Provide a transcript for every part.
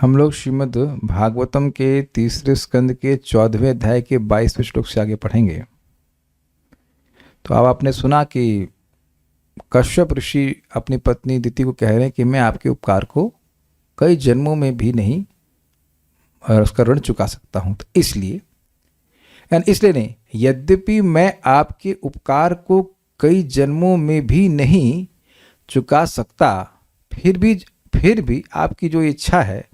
हम लोग श्रीमद् भागवतम के तीसरे स्कंद के 14वें अध्याय के 22वें श्लोक से आगे पढ़ेंगे। तो अब आपने सुना कि कश्यप ऋषि अपनी पत्नी दिति को कह रहे हैं कि मैं आपके उपकार को कई जन्मों में भी नहीं और उसका ऋण चुका सकता हूं। तो इसलिए नहीं, यद्यपि मैं आपके उपकार को कई जन्मों में भी नहीं चुका सकता, फिर भी आपकी जो इच्छा है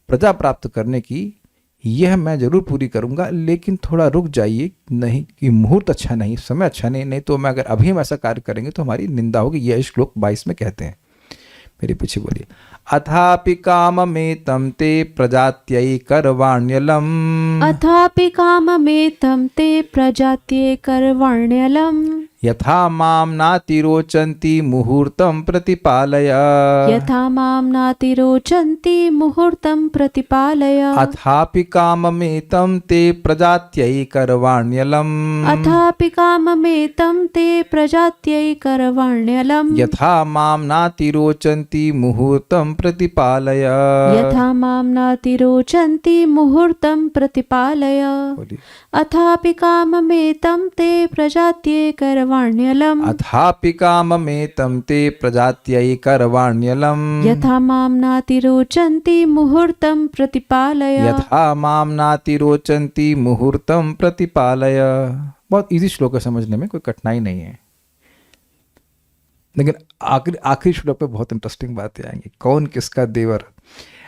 प्रजा प्राप्त करने की, यह मैं जरूर पूरी करूंगा, लेकिन थोड़ा रुक जाइए। नहीं कि मुहूर्त अच्छा नहीं, समय अच्छा नहीं तो मैं अगर अभी हम ऐसा कार्य करेंगे तो हमारी निंदा होगी। यह श्लोक 22 में कहते हैं। मेरे पीछे बोलिए। अथापि काममेतं ते प्रजात्यै करवाण्यलम्। अथापि काममेतं ते प्रजात्यै करवाण्यलम्। यथा मां नातिरोचन्ति मुहूर्तं प्रतिपालय। यथा मां नातिरोचन्ति मुहूर्तं प्रतिपालय। अथापि काममेतं ते प्रजात्यै करवाण्यलम्। अथापि काममेतं ते प्रजात्यै करवाण्यलम्। यथा मां नातिरोचन्ति मुहूर्तं प्रतिपालय। यथा मां नातिरोचन्ति मुहूर्तं प्रतिपालय। अथापि काममेतं ते प्रजात्यै करवाण्यलम्। अथापि काममेतं ते प्रजात्यै करवाण्यलम्। यथा मां नातिरोचन्ति मुहूर्तं प्रतिपालय। यथा मां नातिरोचन्ति मुहूर्तं प्रतिपालय। बहुत इजी श्लोक है, समझने में कोई कठिनाई नहीं है, लेकिन आखिरी श्लोक पे बहुत इंटरेस्टिंग बातें आएंगी। कौन किसका देवर।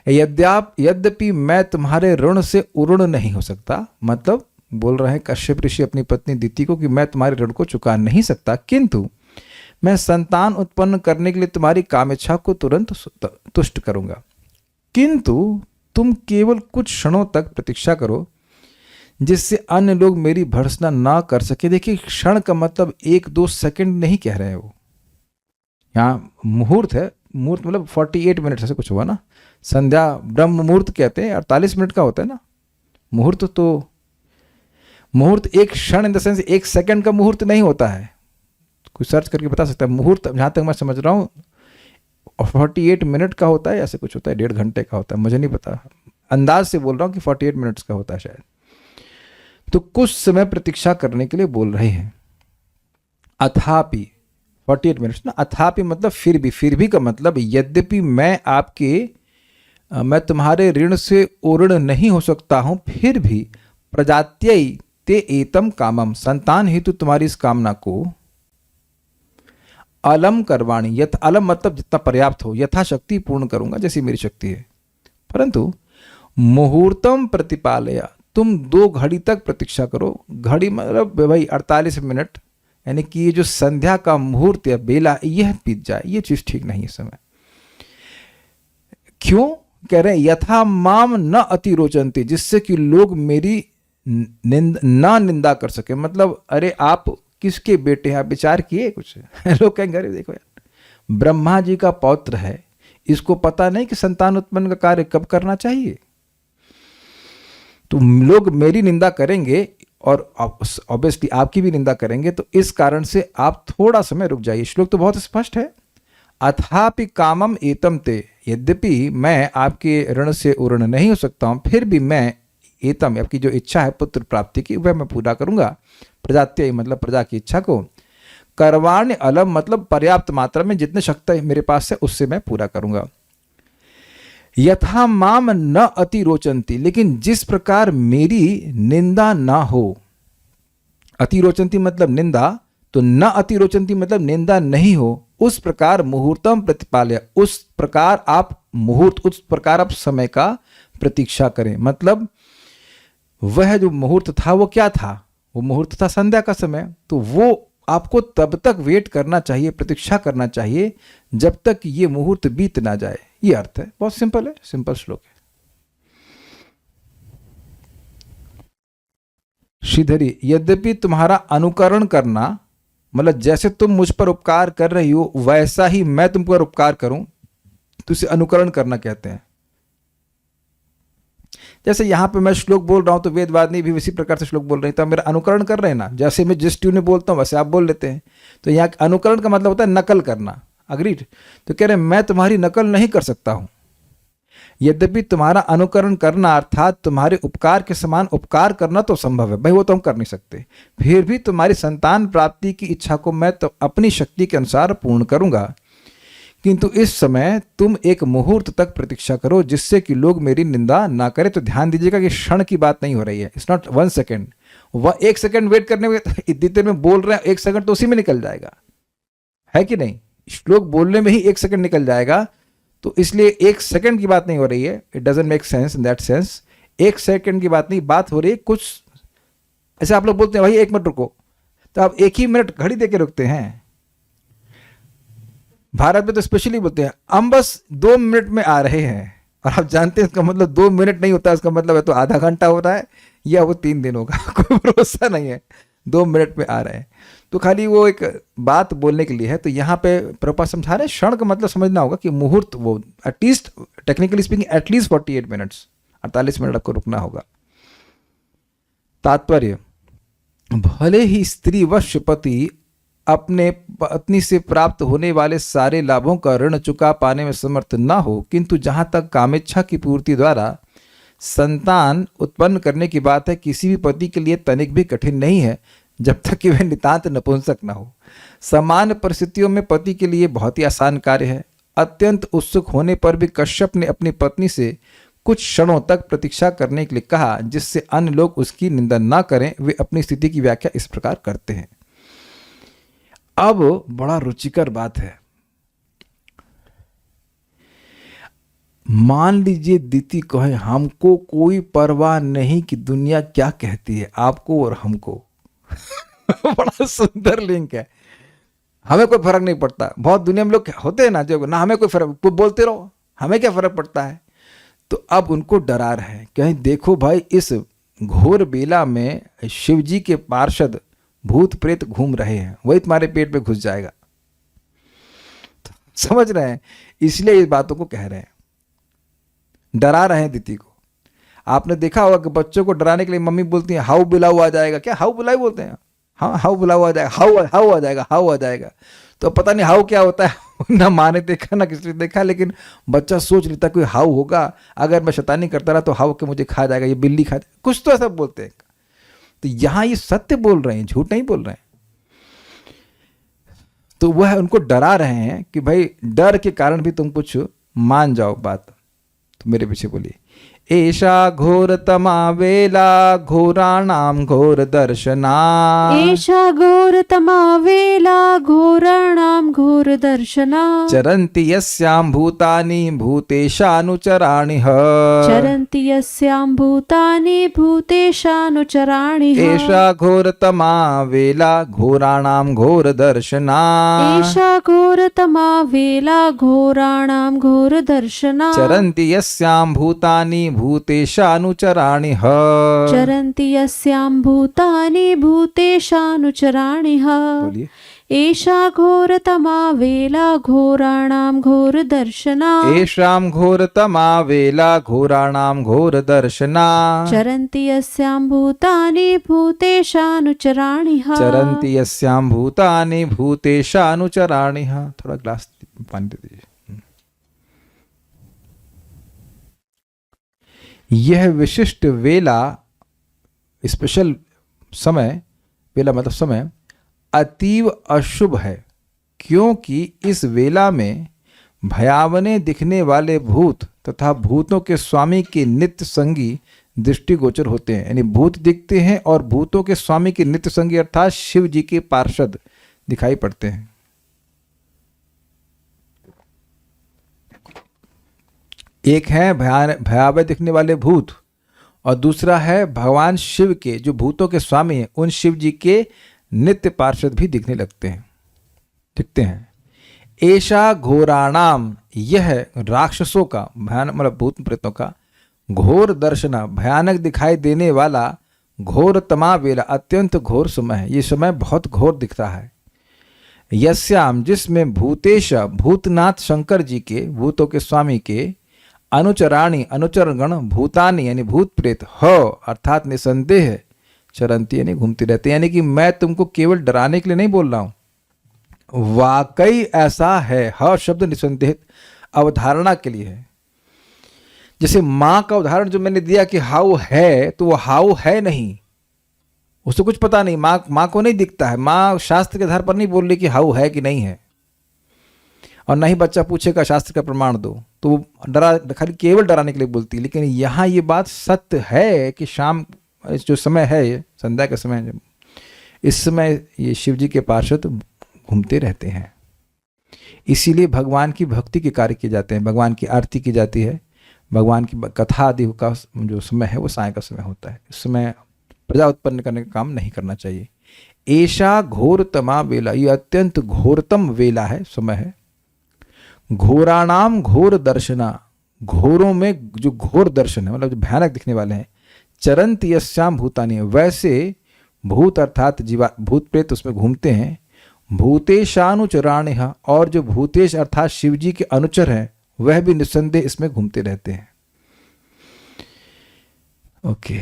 यद्यपि मैं तुम्हारे ऋण से उऋण नहीं हो सकता, मतलब बोल रहे हैं कश्यप ऋषि अपनी पत्नी दिति को कि मैं तुम्हारे ऋण को चुका नहीं सकता, किंतु मैं संतान उत्पन्न करने के लिए तुम्हारी कामेच्छा को तुरंत तुष्ट करूंगा। किंतु तुम केवल कुछ क्षणों तक प्रतीक्षा करो, जिससे अन्य लोग मेरी भर्त्सना ना कर सके। देखिए, क्षण का मतलब 1-2 सेकंड नहीं कह रहे हैं वो। यहाँ मुहूर्त है, मुहूर्त मतलब 48 मिनट ऐसे कुछ हुआ ना। संध्या ब्रह्म मुहूर्त कहते हैं, 48 मिनट का होता है ना मुहूर्त। तो मुहूर्त एक क्षण इन द सेंस 1 सेकंड का मुहूर्त नहीं होता है। कोई सर्च करके बता सकता है। मुहूर्त जहाँ तक मैं समझ रहा हूँ 48 मिनट का होता है, ऐसे कुछ होता है, 1.5 घंटे का होता है, मुझे नहीं पता, अंदाज से बोल रहा हूँ कि 48 मिनट्स का होता है शायद। तो कुछ समय प्रतीक्षा करने के लिए बोल रहे हैं। अथापि 48 मिनट्स ना, अथापि मतलब फिर भी का मतलब यद्यपि मैं तुम्हारे ऋण से उऋण नहीं हो सकता हूं, फिर भी प्रजात्यै ते एतम कामम, संतान हेतु तुम्हारी इस कामना को अलम करवाणी, यथ अलम मतलब जितना पर्याप्त हो, यथाशक्ति पूर्ण करूंगा, जैसी मेरी शक्ति है। परंतु मुहूर्तम प्रतिपालय, तुम 2 घड़ी तक प्रतीक्षा करो। घड़ी मतलब भाई 48 मिनट, यानी कि ये जो संध्या का मुहूर्त या बेला यह बीत जाए, ये चीज ठीक नहीं है समय। क्यों कह रहे हैं यथा माम न अति रोचन्ति, जिससे कि लोग मेरी निंदा कर सके। मतलब अरे आप किसके बेटे हैं, आप विचार किए कुछ। लोग कहेंगे अरे देखो यार, ब्रह्मा जी का पौत्र है, इसको पता नहीं कि संतान उत्पन्न का कार्य कब करना चाहिए। तो लोग मेरी निंदा करेंगे और ऑब्वियसली आपकी भी निंदा करेंगे, तो इस कारण से आप थोड़ा समय रुक जाइए। श्लोक तो बहुत स्पष्ट है। अथापि कामम एतम ते, यद्यपि मैं आपके ऋण से उऋण नहीं हो सकता हूं, फिर भी मैं एतम, आपकी जो इच्छा है पुत्र प्राप्ति की, वह मैं पूरा करूंगा। प्रजात्य मतलब प्रजा की इच्छा को, करवाण्य अलम मतलब पर्याप्त मात्रा में, जितने शक्ति मेरे पास है उससे मैं पूरा करूंगा। यथा माम न अति रोचन्ति, लेकिन जिस प्रकार मेरी निंदा ना हो। अति रोचन्ति मतलब निंदा, तो न अति रोचन्ति मतलब निंदा नहीं हो, उस प्रकार मुहूर्तम प्रतिपालय, उस प्रकार आप समय का प्रतीक्षा करें। मतलब वह जो मुहूर्त था वो क्या था, वो मुहूर्त था संध्या का समय। तो वो आपको तब तक वेट करना चाहिए, प्रतीक्षा करना चाहिए, जब तक ये मुहूर्त बीत ना जाए। ये अर्थ है, बहुत सिंपल है, सिंपल श्लोक है। श्रीधरी, यद्यपि तुम्हारा अनुकरण करना, मतलब जैसे तुम मुझ पर उपकार कर रही हो वैसा ही मैं तुम पर उपकार करूं, तो इसे अनुकरण करना कहते हैं। जैसे यहां पे मैं श्लोक बोल रहा हूं तो वेदवादिनी भी इसी प्रकार से श्लोक बोल रही, तो मेरा अनुकरण कर रहे हैं ना। जैसे मैं जिस ट्यून में बोलता हूं वैसे आप बोल लेते हैं। तो यहाँ अनुकरण का मतलब होता है नकल करना। अग्रीड। तो कह रहे हैं मैं तुम्हारी नकल नहीं कर सकता हूं, यद्यपि तुम्हारा अनुकरण करना अर्थात तुम्हारे उपकार के समान उपकार करना तो संभव है, भाई वो तो हम कर नहीं सकते, फिर भी तुम्हारी संतान प्राप्ति की इच्छा को मैं तो अपनी शक्ति के अनुसार पूर्ण करूंगा। किंतु इस समय तुम एक मुहूर्त तक प्रतीक्षा करो जिससे कि लोग मेरी निंदा ना करें। तो ध्यान दीजिएगा कि क्षण की बात नहीं हो रही है, इट्स नॉट 1 सेकेंड। वह 1 सेकेंड वेट करने में, इतनी देर में बोल रहे हैं, 1 सेकंड तो उसी में निकल जाएगा, है कि नहीं? श्लोक बोलने में ही 1 सेकंड निकल जाएगा, तो इसलिए 1 सेकंड की बात नहीं हो रही है। It doesn't make sense in that sense. 1 second की बात नहीं, बात हो रही है कुछ ऐसे। आप लोग बोलते हैं भाई 1 मिनट रुको, तो आप 1 ही मिनट घड़ी दे के रुकते हैं। भारत में तो स्पेशली बोलते हैं हम बस 2 मिनट में आ रहे हैं, और आप जानते हैं इसका मतलब 2 मिनट नहीं होता, इसका मतलब है तो आधा घंटा हो रहा है या वो 3 दिन होगा, कोई भरोसा नहीं है। 2 मिनट में आ रहे हैं, तो खाली वो एक बात बोलने के लिए है। तो यहाँ पे प्रभुपाद समझा रहे हैं क्षण का मतलब समझना होगा कि मुहूर्त, वो at least technically speaking at least 48 minutes, 48 minute आपको रुकना होगा। तात्पर्य, भले ही स्त्री वश पति अपने पत्नी से प्राप्त होने वाले सारे लाभों का ऋण चुका पाने में समर्थ न हो, किंतु जहाँ तक कामेच्छा की पूर्ति द्वारा संतान उत्पन्न करने की बात है, किसी भी पति के लिए तनिक भी कठिन नहीं है जब तक कि वह नितांत नपुंसक न हो। समान परिस्थितियों में पति के लिए बहुत ही आसान कार्य है। अत्यंत उत्सुक होने पर भी कश्यप ने अपनी पत्नी से कुछ क्षणों तक प्रतीक्षा करने के लिए कहा, जिससे अन्य लोग उसकी निंदा न करें। वे अपनी स्थिति की व्याख्या इस प्रकार करते हैं। अब बड़ा रुचिकर बात है। मान लीजिए दीदी कहे हमको कोई परवाह नहीं कि दुनिया क्या कहती है, आपको और हमको। बड़ा सुंदर लिंक है। हमें कोई फर्क नहीं पड़ता। बहुत दुनिया में लोग होते हैं ना जो ना हमें कोई फर्क, कोई बोलते रहो, हमें क्या फर्क पड़ता है। तो अब उनको डरा रहे हैं, कहीं देखो भाई इस घोर बेला में शिव जी के पार्षद भूत प्रेत घूम रहे हैं, वही तुम्हारे पेट में घुस जाएगा। तो समझ रहे हैं, इसलिए इस बातों को कह रहे हैं, डरा रहे हैं दीदी को। आपने देखा होगा कि बच्चों को डराने के लिए मम्मी बोलती है हाउ बुलाऊ आ जाएगा, क्या हाउ बुलाई बोलते हैं, हाँ हाउ बुलाऊ आ जाएगा, हाउ आ जाएगा, हाउ आ जाएगा। तो पता नहीं हाउ क्या होता है, ना माँ ने देखा ना किसी ने देखा, लेकिन बच्चा सोच लेता कोई हाउ होगा, अगर मैं शैतानी करता रहा तो हाउ के मुझे खा जाएगा, ये बिल्ली खा जाएगा, कुछ तो ऐसा बोलते हैं। तो यहां ये सत्य बोल रहे हैं, झूठ नहीं बोल रहे हैं। तो वह उनको डरा रहे हैं कि भाई डर के कारण भी तुम कुछ मान जाओ बात। तो मेरे पीछे बोलिए, एषा घोरतमा वेला घोराणाम घोर दर्शना। एषा घोरतमा वेला घोराणाम घोर दर्शना। चरन्ति यस्यां भूतानि भूतेशानुचराणि ह। चरन्ति यस्यां भूतानि भूतेशानुचराणि ह। एषा घोरतमा वेला घोराणाम घोर दर्शना। एषा घोरतमा वेला घोराणाम घोर दर्शना। चरन्ति यस्यां भूतानि भूतेशानुचराणि ह। चरन्ति यस्यां भूतानि भूतेशानुचराणि ह। बोलिए, एषा घोरतमा वेला घोराणाम घोर दर्शना। एषां घोरतमा वेला घोराणाम घोर दर्शना। चरन्ति यस्यां भूतानि भूतेशानुचराणि ह। चरन्ति यस्यां भूतानि भूतेशानुचराणि ह। थोड़ा ग्लास पानी दे दीजिए। यह विशिष्ट वेला, स्पेशल समय, वेला मतलब समय, अतीव अशुभ है, क्योंकि इस वेला में भयावने दिखने वाले भूत तथा भूतों के स्वामी के नित्य संगी दृष्टिगोचर होते हैं। यानी भूत दिखते हैं और भूतों के स्वामी के नित्य संगी अर्थात शिव जी के पार्षद दिखाई पड़ते हैं। एक है भयावह दिखने वाले भूत और दूसरा है भगवान शिव के जो भूतों के स्वामी हैं, उन शिव जी के नित्य पार्षद भी दिखने लगते हैं, दिखते हैं। ऐसा घोराणाम, यह राक्षसों का भयानक मतलब भूत प्रेतों का घोर दर्शना, भयानक दिखाई देने वाला, घोरतमा वेला, अत्यंत घोर समय है। ये समय बहुत घोर दिख रहा है। यस्याम, जिसमें भूतेश, भूतनाथ शंकर जी के, भूतों के स्वामी के, अनुचराणी, अनुचरगण, भूतानी यानी भूत प्रेत, हो अर्थात निसंदेह, चरंती यानी घूमती रहती। यानी कि मैं तुमको केवल डराने के लिए नहीं बोल रहा हूं, वाकई ऐसा है। ह शब्द निसंदेह अवधारणा के लिए है। जैसे माँ का उदाहरण जो मैंने दिया कि हाउ है, तो वो हाउ है नहीं, उसको कुछ पता नहीं, माँ को नहीं दिखता है, माँ शास्त्र के आधार पर नहीं बोल रही कि हाउ है कि नहीं है। और ना ही बच्चा पूछेगा शास्त्र का प्रमाण दो, तो वो खाली केवल डराने के लिए बोलती है। लेकिन यहाँ ये बात सत्य है कि शाम जो समय है, संध्या का समय, इस समय ये शिव जी के पार्षद घूमते रहते हैं। इसीलिए भगवान की भक्ति के कार्य किए जाते हैं, भगवान की आरती की जाती है, भगवान की कथा आदि का जो समय है वो साय का समय होता है। इस समय प्रजा उत्पन्न करने का काम नहीं करना चाहिए। ऐसा घोरतमा वेला, ये अत्यंत घोरतम वेला है, समय है। घोराणाम घोर दर्शना, घोरों में जो घोर दर्शन है, मतलब जो भयानक दिखने वाले हैं। चरंत यस्याम भूतानि, वैसे भूत अर्थात जीवा भूत प्रेत उसमें घूमते हैं। भूतेशानुचराण्यः, और जो भूतेश अर्थात शिव जी के अनुचर हैं वह भी निस्संदेह इसमें घूमते रहते हैं। ओके,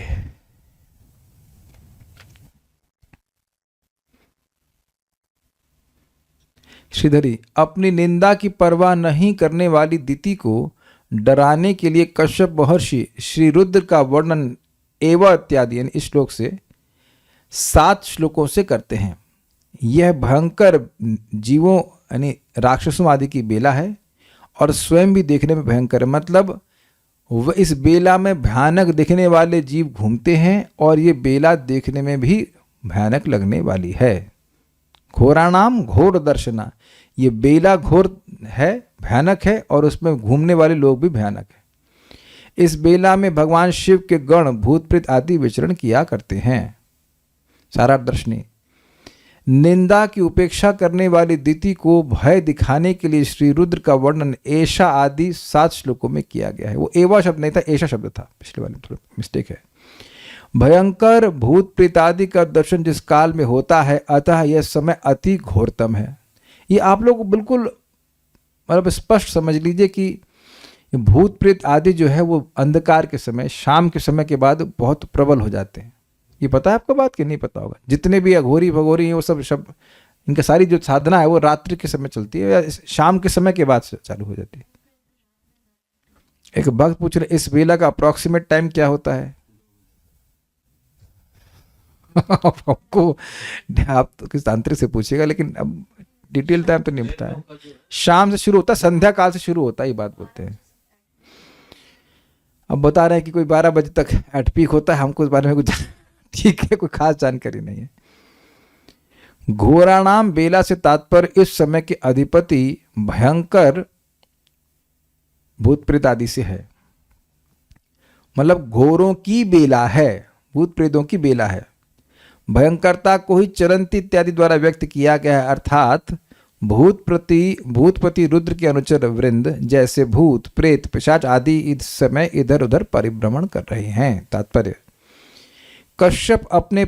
श्रीधरी, अपनी निंदा की परवाह नहीं करने वाली दिति को डराने के लिए कश्यप महर्षि श्री रुद्र का वर्णन एवं इत्यादि यानी इस श्लोक से 7 श्लोकों से करते हैं। यह भयंकर जीवों यानी राक्षसों आदि की बेला है और स्वयं भी देखने में भयंकर है। मतलब वह इस बेला में भयानक दिखने वाले जीव घूमते हैं और ये बेला देखने में भी भयानक लगने वाली है। घोराणाम घोर दर्शना, ये बेला घोर है, भयानक है, और उसमें घूमने वाले लोग भी भयानक है। इस बेला में भगवान शिव के गण भूत प्रेत आदि विचरण किया करते हैं। सारा दर्शनी, निंदा की उपेक्षा करने वाली दिति को भय दिखाने के लिए श्री रुद्र का वर्णन ऐशा आदि 7 श्लोकों में किया गया है। वो एवा शब्द नहीं था, ऐशा शब्द था, पिछले वाले में थोड़ा मिस्टेक है। भयंकर भूत प्रेत आदि का दर्शन जिस काल में होता है, अतः यह समय अति घोरतम है। ये आप लोग बिल्कुल मतलब स्पष्ट समझ लीजिए कि भूत प्रेत आदि जो है वो अंधकार के समय, शाम के समय के बाद बहुत प्रबल हो जाते हैं। ये पता है आपको बात कि नहीं पता होगा? जितने भी अघोरी भगोरी हैं वो सब इनका सारी जो साधना है वो रात्रि के समय चलती है या शाम के समय के बाद से चालू हो जाती है। एक भक्त पूछ रहे इस वेला का अप्रोक्सीमेट टाइम क्या होता है? आपको आप तो किस तांत्रिक से पूछेगा, लेकिन अब डिटेल टाइम तो नहीं बताया। शाम से शुरू होता है, संध्या काल से शुरू होता है, ये बात बोलते हैं। अब बता रहे हैं कि कोई 12 बजे तक एट पीक होता है, हमको इस बारे में कुछ ठीक है कोई खास जानकारी नहीं है। घोराणाम बेला से तात्पर्य इस समय के अधिपति भयंकर भूत प्रेत आदि से है। मतलब घोरों की बेला है, भूत प्रेतों की बेला है। भयंकरता को ही चरंती इत्यादि द्वारा व्यक्त किया गया है, अर्थात भूतपति रुद्र के अनुचर वृंद जैसे भूत प्रेत पिशाच आदि इस समय इधर उधर परिभ्रमण कर रहे हैं। तात्पर्य, कश्यप अपनी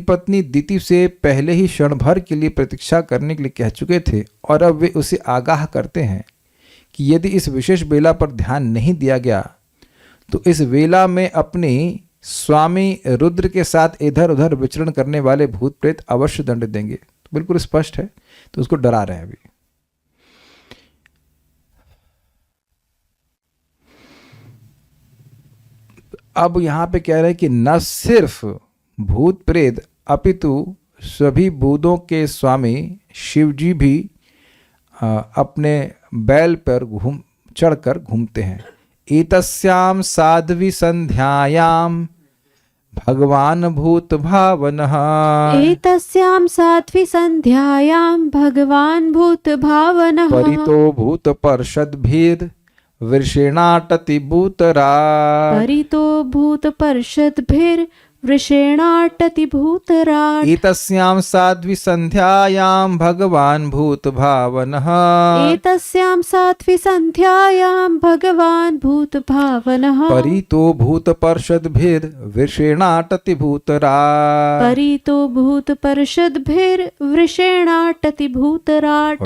पत्नी दिति से पहले ही क्षण भर के लिए प्रतीक्षा करने के लिए कह चुके थे और अब वे उसे आगाह करते हैं कि यदि इस विशेष बेला पर ध्यान नहीं दिया गया तो इस वेला में अपनी स्वामी रुद्र के साथ इधर उधर विचरण करने वाले भूत प्रेत अवश्य दंड देंगे। तो बिल्कुल स्पष्ट है, तो उसको डरा रहे हैं अभी। अब यहां पे कह रहे हैं कि न सिर्फ भूत प्रेत अपितु सभी भूतों के स्वामी शिव जी भी अपने बैल पर चढ़कर घूमते हैं। एतस्याम साध्वी संध्यायाम भगवान भूत भावनः, एतस्यां साध्वी संध्यायां भगवान भूत भावनः, परितो भूत पर्षद्भिर् वृषेणाटति भूतराट्, परितो भूत पर्षद्भिर्वृषेणाटति भूतराट्। एतस्यां साध्वी संध्यायां भगवान भूत भावनः, एतस्यां साध्वी संध्यायां भगवान भूत भावनः, परितो भूत पर्षद्भिर् वृषेणाटति भूतराट्, परितो भूत पर्षद्भिर्वृषेणाटति भूतराट्।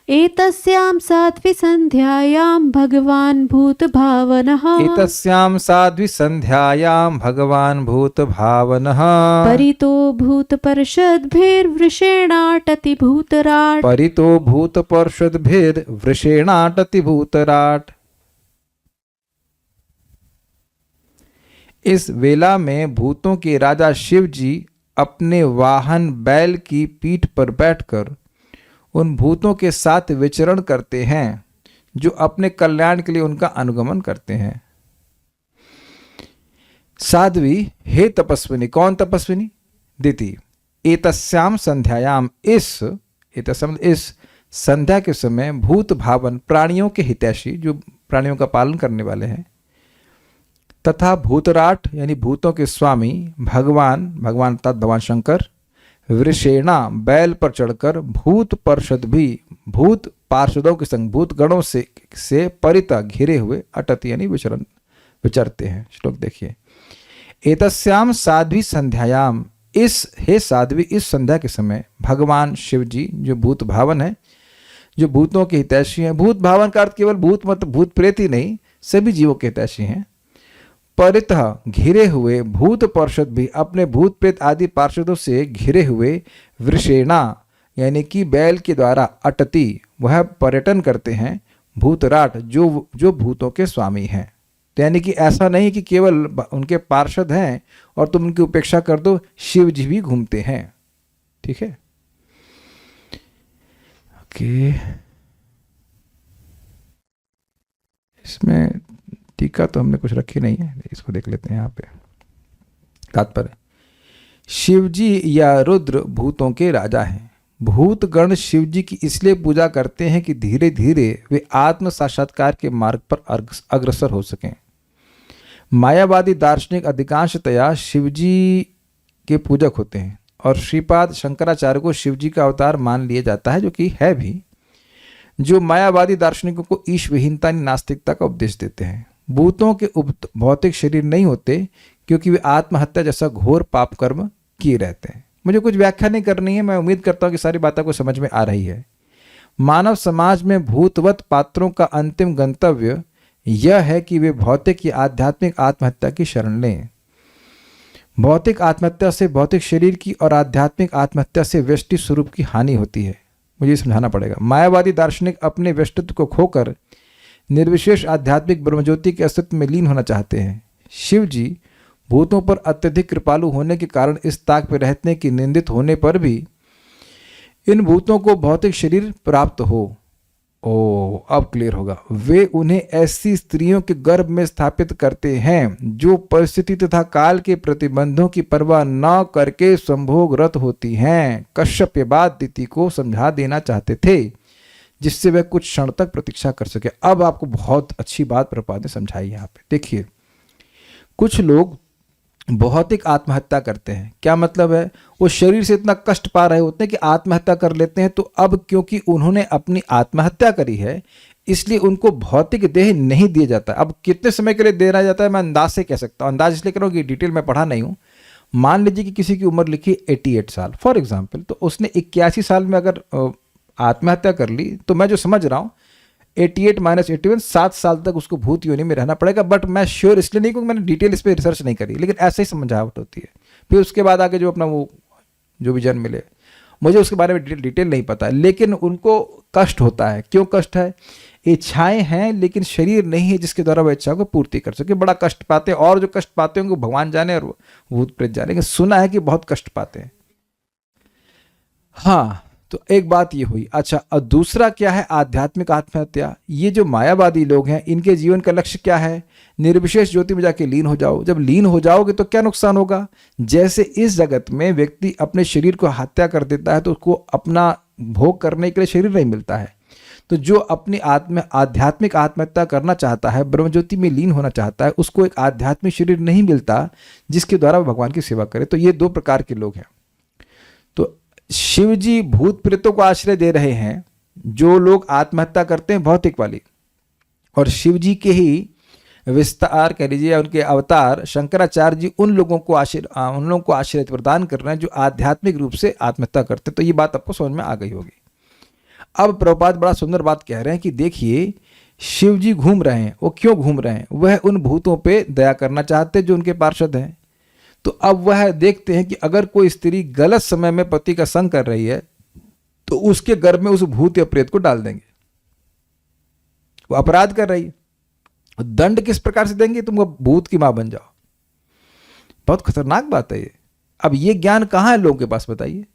एतस्यां साध्वी संध्यायां भगवान भूत भावनः, एतस्यां साध्वी संध्यायां भगवान भूत भावनः, परितो भूत पर्षद्भिर्वृषेणाटति भूतराट्, परितो भूत पर्षद्भिर् वृषेणाटति भूतराट्। इस वेला में भूतों के राजा शिव जी अपने वाहन बैल की पीठ पर बैठकर उन भूतों के साथ विचरण करते हैं जो अपने कल्याण के लिए उनका अनुगमन करते हैं। साध्वी, हे तपस्विनी, कौन तपस्विनी? दिति। एतस्याम संध्यायाम, इस संध्या के समय भूत भावन प्राणियों के हितैषी, जो प्राणियों का पालन करने वाले हैं, तथा भूतराट यानी भूतों के स्वामी भगवान अर्थात भगवान शंकर, वृषेणा बैल पर चढ़कर, भूत पार्षद भी भूत पार्षदों के संग भूत गणों से परिता घिरे हुए अटति यानी विचरते हैं। श्लोक देखिए। एतस्याम साध्वी संध्यायाम, हे साध्वी, इस संध्या के समय भगवान शिव जी जो भूत भावन है, जो भूतों के हितैषी हैं, भूत भावन का अर्थ केवल भूत मतलब भूत प्रेत ही नहीं, सभी जीवों के हितैषी हैं, परितः घिरे हुए, भूत पार्षद भी अपने भूत प्रेत आदि पार्षदों से घिरे हुए, वृषेणा यानी कि बैल के द्वारा, अटति वह पर्यटन करते हैं, भूतराट जो भूतों के स्वामी हैं। तो यानी कि ऐसा नहीं कि केवल उनके पार्षद हैं और तुम उनकी उपेक्षा कर दो, शिव जी भी घूमते हैं। ठीक है, ओके। इसमें टीका तो हमने कुछ रखी नहीं है, इसको देख लेते हैं। यहाँ पे तात्पर्य, शिव जी या रुद्र भूतों के राजा हैं। भूतगण शिव जी की इसलिए पूजा करते हैं कि धीरे धीरे वे आत्म साक्षात्कार के मार्ग पर अग्रसर हो सकें। मायावादी दार्शनिक अधिकांशतया शिव जी के पूजक होते हैं और श्रीपाद शंकराचार्य को शिव जी का अवतार मान लिया जाता है, जो कि है भी, जो मायावादी दार्शनिकों को ईश्वरहीनता नास्तिकता का उपदेश देते हैं। भूतों के भौतिक शरीर नहीं होते क्योंकि वे आत्महत्या जैसा घोर पाप कर्म किए रहते हैं। मुझे कुछ व्याख्या नहीं करनी है, मैं उम्मीद करता हूँ कि सारी बातें को समझ में आ रही है। मानव समाज में भूतवत पात्रों का अंतिम गंतव्य यह है कि वे भौतिक या आध्यात्मिक आत्महत्या की शरण लें। भौतिक आत्महत्या से भौतिक शरीर की और आध्यात्मिक आत्महत्या से व्यष्टि स्वरूप की हानि होती है। मुझे समझाना पड़ेगा। मायावादी दार्शनिक अपने व्यष्टित्व को खोकर निर्विशेष आध्यात्मिक ब्रह्मज्योति के अस्तित्व में लीन होना चाहते हैं। शिव जी भूतों पर अत्यधिक कृपालु होने के कारण इस ताक पर रहने की निंदित होने पर भी इन भूतों को भौतिक शरीर प्राप्त हो। अब क्लियर होगा। वे उन्हें ऐसी स्त्रियों के गर्भ में स्थापित करते हैं जो परिस्थिति तथा काल के प्रतिबंधों की परवाह न करके संभोगरत होती हैं। कश्यप ये बात दिति को समझा देना चाहते थे जिससे वह कुछ क्षण तक प्रतीक्षा कर सके। अब आपको बहुत अच्छी बात प्रभुपाद ने समझाई। यहाँ पे देखिए, कुछ लोग भौतिक आत्महत्या करते हैं। क्या मतलब है? वो शरीर से इतना कष्ट पा रहे होते हैं कि आत्महत्या कर लेते हैं। तो अब क्योंकि उन्होंने अपनी आत्महत्या करी है इसलिए उनको भौतिक देह नहीं दिया जाता। अब कितने समय के लिए देना जाता है मैं अंदाज से कह सकता हूँ। अंदाज इसलिए करूँ कि डिटेल में पढ़ा नहीं हूँ। मान लीजिए कि किसी की उम्र लिखी 88 साल फॉर एग्जाम्पल, तो उसने 81 साल में अगर आत्महत्या कर ली तो मैं जो समझ रहा हूँ 88 - 81 7 साल तक उसको भूत योनि में रहना पड़ेगा। बट मैं श्योर इसलिए नहीं क्योंकि मैंने डिटेल इस पर रिसर्च नहीं करी, लेकिन ऐसे ही समझावट होती है। फिर उसके बाद आगे जो अपना वो जो भी जन्म मिले, मुझे उसके बारे में डिटेल नहीं पता, लेकिन उनको कष्ट होता है। क्यों कष्ट है? इच्छाएं हैं लेकिन शरीर नहीं है जिसके द्वारा वह इच्छा को पूर्ति कर सके। बड़ा कष्ट पाते हैं, और जो कष्ट पाते होंगे भगवान जाने और भूत प्रेत जाने। लेकिन सुना है कि बहुत कष्ट पाते हैं। हाँ, तो एक बात ये हुई। अच्छा, और दूसरा क्या है? आध्यात्मिक आत्महत्या। ये जो मायावादी लोग हैं इनके जीवन का लक्ष्य क्या है? निर्विशेष ज्योति में जाके लीन हो जाओ। जब लीन हो जाओगे तो क्या नुकसान होगा? जैसे इस जगत में व्यक्ति अपने शरीर को हत्या कर देता है तो उसको अपना भोग करने के लिए शरीर नहीं मिलता है। तो जो अपनी आध्यात्मिक आत्महत्या करना चाहता है, ब्रह्मज्योति में लीन होना चाहता है, उसको एक आध्यात्मिक शरीर नहीं मिलता जिसके द्वारा भगवान की सेवा करे। तो ये दो प्रकार के लोग हैं। तो शिव जी भूत प्रेतों को आश्रय दे रहे हैं जो लोग आत्महत्या करते हैं भौतिक वाली, और शिव जी के ही विस्तार कह लीजिए उनके अवतार शंकराचार्य जी उन लोगों को आश्रय प्रदान कर रहे हैं जो आध्यात्मिक रूप से आत्महत्या करते हैं। तो ये बात आपको समझ में आ गई होगी। अब प्रभुपाद बड़ा सुंदर बात कह रहे हैं कि देखिए, शिव जी घूम रहे हैं। वो क्यों घूम रहे हैं? वह उन भूतों पे दया करना चाहते हैं जो उनके पार्षद हैं। तो अब वह देखते हैं कि अगर कोई स्त्री गलत समय में पति का संग कर रही है तो उसके गर्भ में उस भूत या प्रेत को डाल देंगे। वो अपराध कर रही है, दंड किस प्रकार से देंगे? तुम भूत की मां बन जाओ। बहुत खतरनाक बात है ये। अब ये ज्ञान कहाँ है लोगों के पास, बताइए।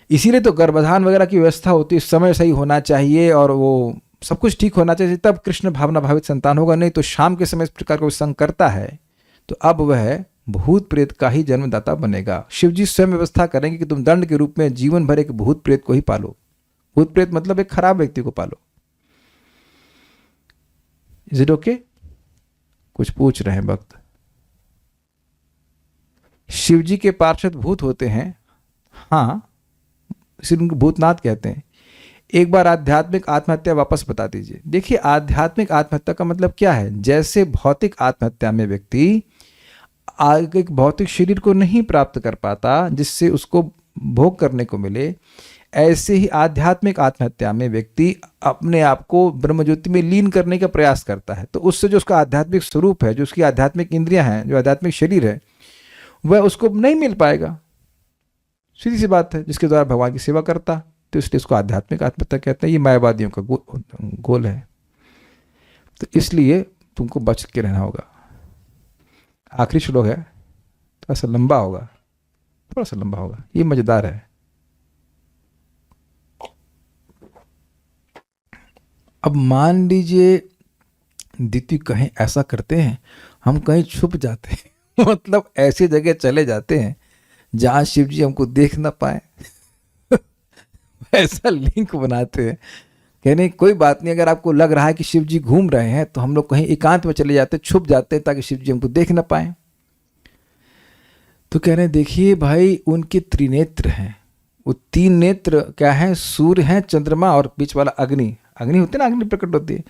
इसीलिए तो गर्भाधान वगैरह की व्यवस्था होती है, समय सही होना चाहिए और वो सब कुछ ठीक होना चाहिए, तब कृष्ण भावना भावित संतान होगा। नहीं तो शाम के समय इस प्रकार का संग करता है तो अब वह भूत प्रेत का ही जन्मदाता बनेगा। शिव जी स्वयं व्यवस्था करेंगे कि तुम दंड के रूप में जीवन भर एक भूत प्रेत को ही पालो। भूत प्रेत मतलब एक खराब व्यक्ति को पालो। Is it okay? कुछ पूछ रहे हैं भक्त। शिव जी के पार्षद भूत होते हैं, हाँ, इसे उनको भूतनाथ कहते हैं। एक बार आध्यात्मिक आत्महत्या वापस बता दीजिए। देखिए, आध्यात्मिक आत्महत्या का मतलब क्या है? जैसे भौतिक आत्महत्या में व्यक्ति एक भौतिक शरीर को नहीं प्राप्त कर पाता जिससे उसको भोग करने को मिले, ऐसे ही आध्यात्मिक आत्महत्या में व्यक्ति अपने आप को ब्रह्मज्योति में लीन करने का प्रयास करता है। तो उससे जो उसका आध्यात्मिक स्वरूप है, जो उसकी आध्यात्मिक इंद्रियां हैं, जो आध्यात्मिक शरीर है, वह उसको नहीं मिल पाएगा। सीधी सी बात है। जिसके द्वारा भगवान की सेवा करता, तो इसलिए उसको आध्यात्मिक आत्महत्या कहते हैं। ये मायावादियों का गोल है। तो इसलिए तुमको बच के रहना होगा। आखिरी श्लोक है, थोड़ा सा लंबा होगा, थोड़ा सा लंबा होगा, ये मजेदार है। अब मान लीजिए दीदी कहीं ऐसा करते हैं, हम कहीं छुप जाते हैं मतलब ऐसी जगह चले जाते हैं जहां शिव जी हमको देख ना पाए ऐसा लिंक बनाते हैं। कहने कोई बात नहीं, अगर आपको लग रहा है कि शिव जी घूम रहे हैं तो हम लोग कहीं एकांत में चले जाते, छुप जाते हैं ताकि शिव जी हमको देख ना पाए। तो कह रहे हैं देखिए भाई, उनके त्रिनेत्र हैं। वो तीन नेत्र क्या है? सूर्य है, चंद्रमा और बीच वाला अग्नि। अग्नि होती है ना, अग्नि प्रकट होती है।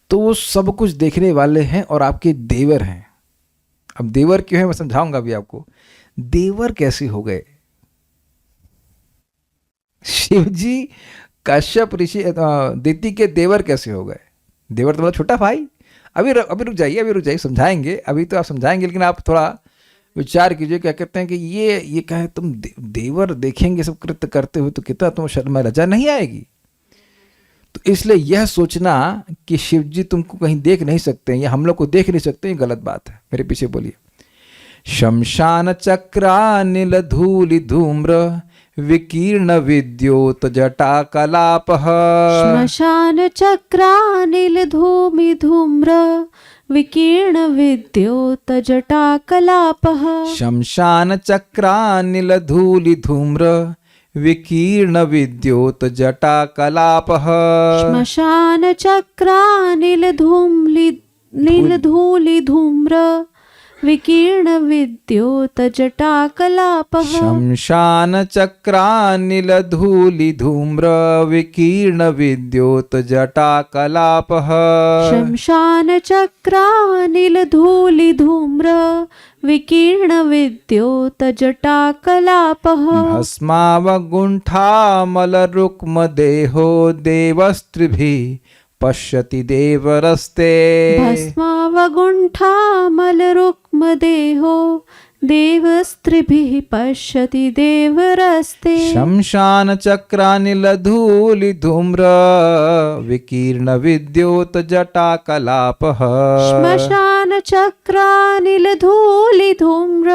तो वो सब कुछ देखने वाले हैं और आपके देवर हैं। अब देवर क्यों है मैं समझाऊंगा अभी आपको। देवर कैसे हो गए? शिव जी कश्यप ऋषि दिति के देवर कैसे हो गए? देवर तो मतलब छोटा भाई। अभी रुक जाइए, समझाएंगे। अभी तो आप समझाएंगे, लेकिन आप थोड़ा विचार कीजिए। क्या कहते हैं कि ये कहे तुम देवर देखेंगे सब कृत्य करते हुए तो कितना तुम शर्म लज्जा नहीं आएगी। तो इसलिए यह सोचना कि शिव जी तुमको कहीं देख नहीं सकते या हम लोग को देख नहीं सकते, ये गलत बात है। मेरे पीछे बोलिए। शमशान चक्रानिल धूलि धूम्र विकीर्ण विद्योत जटा कलापः। श्मशान चक्रानिल धूमि धूम्र विकीर्ण विद्योत जटा कलापः। शमशान चक्रानिल धूलि धूम्र विकीर्ण विद्योत जटा कलापः। श्मशान चक्रानिल धूलि धूम्र विकीर्ण विद्योत जटा कलापः। शमशान चक्रानिल धूलि धूम्र विकीर्ण विद्योत जटा कलापः। शमशान चक्रानिल धूलि धूम्र विकीर्ण विद्योत जटा कलापः। भस्मावगुण्ठामल रुक्म देहो देवस्त्रिभिः पश्यति देवरस्ते। भस्मावगुण्ठामल रुक्म देहो देवस्त्रिभिः पश्यति देवरस्ते। शमशान चक्रानिल धूलि धूम्र विकीर्ण विद्योत जटा कलापः। श्मशान चक्रानिल धूलि धूम्र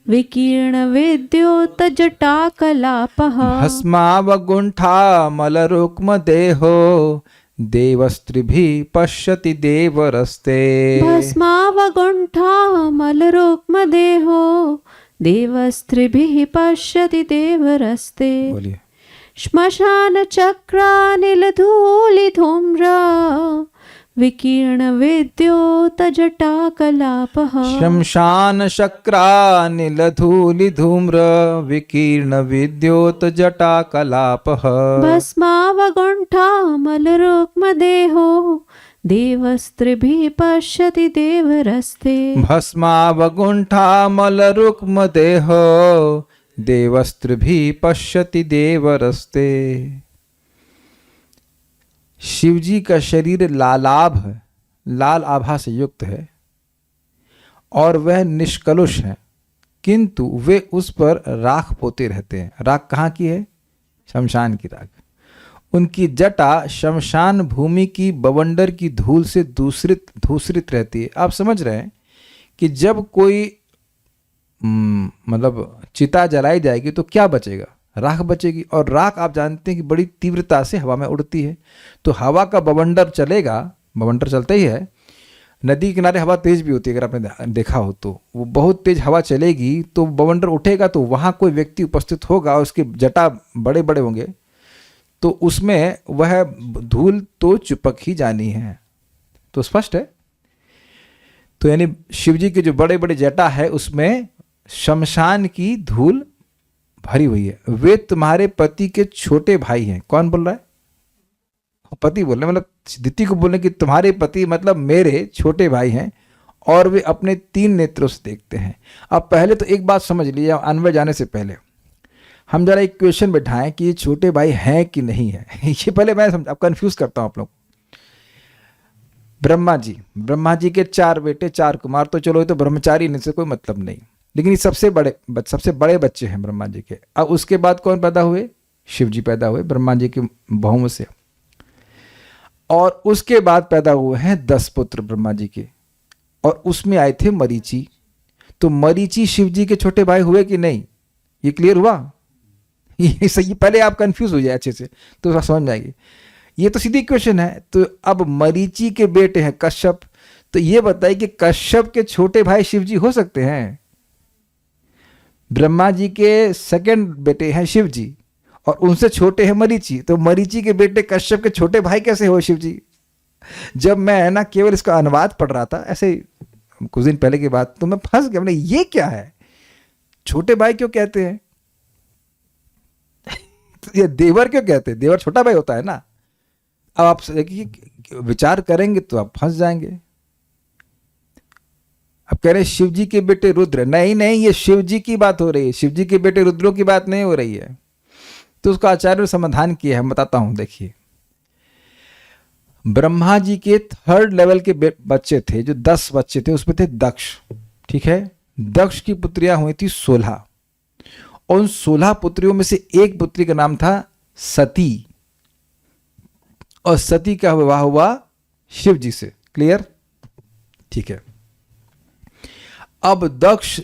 विकीर्ण विद्योत जटा कलापः। भस्मावगुण्ठामल रुक्म देहो देवस्त्रिभिः पश्यति देवरस्ते। भस्मावगुण्ठामल रुक्म देहो देवस्त्रिभिः पश्यति देवरस्ते। बोलिए। श्मशान चक्रानिल धूलि धूम्र विकीर्ण विद्योत जटा कलापः। शमशान चक्रानिल धूलि धूम्र विकीर्ण विद्योत जटा कलापः। भस्मावगुण्ठामल रुक्म देहो देवस्त्रिभिः पश्यति देवरस्ते। भस्मावगुण्ठामल रुक्म देहो देवस्त्रिभिः पश्यति देवरस्ते। शिव जी का शरीर लालाभ है, लाल आभा से युक्त है और वह निष्कलुष है, किंतु वे उस पर राख पोते रहते हैं। राख कहाँ की है? शमशान की राख। उनकी जटा शमशान भूमि की बवंडर की धूल से धूसरित रहती है। आप समझ रहे हैं कि जब कोई मतलब चिता जलाई जाएगी तो क्या बचेगा? राख बचेगी, और राख आप जानते हैं कि बड़ी तीव्रता से हवा में उड़ती है। तो हवा का बवंडर चलेगा, बवंडर चलता ही है। नदी के किनारे हवा तेज भी होती है, अगर आपने देखा हो तो वो बहुत तेज हवा चलेगी तो बवंडर उठेगा, तो वहाँ कोई व्यक्ति उपस्थित होगा, उसके जटा बड़े बड़े होंगे, तो उसमें वह धूल तो चिपक ही जानी है। तो स्पष्ट है। तो यानी शिव जी के जो बड़े बड़े जटा है उसमें शमशान की धूल भरी हुई है। वे तुम्हारे पति के छोटे भाई हैं। कौन बोल रहा है? पति बोल रहे हैं, मतलब दिति को बोल रहे हैं कि तुम्हारे पति मतलब मेरे छोटे भाई हैं, और वे अपने 3 नेत्रों से देखते हैं। अब पहले तो एक बात समझ लीजिए, अन्वय जाने से पहले हम जरा एक क्वेश्चन बैठाएं कि ये छोटे भाई हैं कि नहीं है। ये पहले मैं अब कंफ्यूज करता हूं आप लोग। ब्रह्मा जी के 4 बेटे 4 कुमार, तो चलो ये तो ब्रह्मचारी इनसे कोई मतलब नहीं, लेकिन ये सबसे बड़े बच्चे हैं ब्रह्मा जी के। अब उसके बाद कौन पैदा हुए? शिव जी पैदा हुए ब्रह्मा जी के बहुओं से, और उसके बाद पैदा हुए हैं 10 पुत्र ब्रह्मा जी के, और उसमें आए थे मरीचि। तो मरीचि शिव जी के छोटे भाई हुए कि नहीं? ये क्लियर हुआ? ये सही, पहले आप कंफ्यूज हो जाए अच्छे से तो समझ जाएंगे। ये तो सीधी क्वेश्चन है। तो अब मरीचि के बेटे हैं कश्यप, तो ये बताइए कि कश्यप के छोटे भाई शिव जी हो सकते हैं? ब्रह्मा जी के सेकंड बेटे हैं शिव जी, और उनसे छोटे हैं मरीचि, तो मरीचि के बेटे कश्यप के छोटे भाई कैसे हो शिव जी? जब मैं ना केवल इसका अनुवाद पढ़ रहा था ऐसे कुछ दिन पहले की बात, तो मैं फंस गया, मैंने ये क्या है, छोटे भाई क्यों कहते हैं? ये देवर क्यों कहते हैं? देवर छोटा भाई होता है ना। अब आप विचार करेंगे तो आप फंस जाएंगे। अब कह रहे शिव जी के बेटे रुद्र, नहीं ये शिव जी की बात हो रही है, शिव जी के बेटे रुद्रों की बात नहीं हो रही है। तो उसका आचार्य ने समाधान किया है, बताता हूं। देखिए, ब्रह्मा जी के 3rd लेवल के बच्चे थे, जो 10 बच्चे थे, उसमें थे दक्ष। ठीक है, दक्ष की पुत्रियां हुई थी 16, और उन 16 पुत्रियों में से एक पुत्री का नाम था सती, और सती का विवाह हुआ शिव जी से। क्लियर? ठीक है। अब दक्ष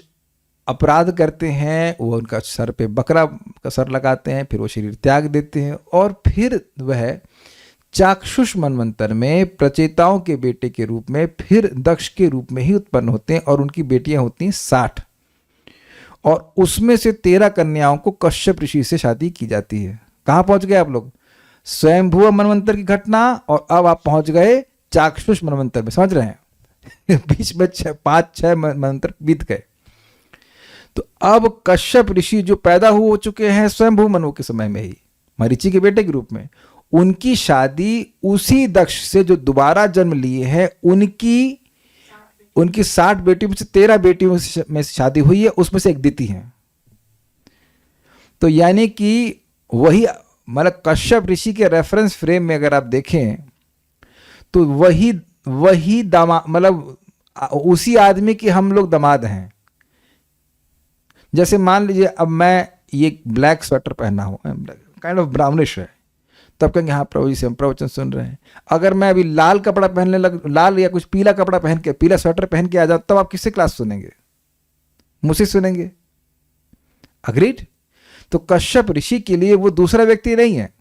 अपराध करते हैं, वो उनका सर पे बकरा का सर लगाते हैं, फिर वो शरीर त्याग देते हैं, और फिर वह चाक्षुष मनवंतर में प्रचेताओं के बेटे के रूप में फिर दक्ष के रूप में ही उत्पन्न होते हैं, और उनकी बेटियां होती हैं 60, और उसमें से 13 कन्याओं को कश्यप ऋषि से शादी की जाती है। कहां पहुंच गए आप लोग? स्वयंभुव मनवंतर की घटना, और अब आप पहुंच गए चाक्षुष मनवंतर में। समझ रहे हैं? बीच में 5-6 मनवंतर बीत गए। तो अब कश्यप ऋषि जो पैदा हो चुके हैं स्वयंभू मनु के समय में ही, मरीचि के बेटे के रूप में, उनकी शादी उसी दक्ष से जो दोबारा जन्म लिए हैं, उनकी 60 बेटियों में से 13 बेटियों में से शादी हुई है, उसमें से एक दिति है। तो यानी कि वही, मतलब कश्यप ऋषि के रेफरेंस फ्रेम में अगर आप देखें तो वही दामाद, मतलब उसी आदमी के हम लोग दामाद हैं। जैसे मान लीजिए अब मैं ये ब्लैक स्वेटर पहना हूँ, काइंड ऑफ ब्राउनिश है, तब कहेंगे हाँ प्रभु जी से हम प्रवचन सुन रहे हैं। अगर मैं अभी लाल कपड़ा पहनने लग, लाल या कुछ पीला कपड़ा पहन के, पीला स्वेटर पहन के आ जाता, तब आप किससे क्लास सुनेंगे? मुझसे सुनेंगे। अग्रीड? तो कश्यप ऋषि के लिए वो दूसरा व्यक्ति नहीं है।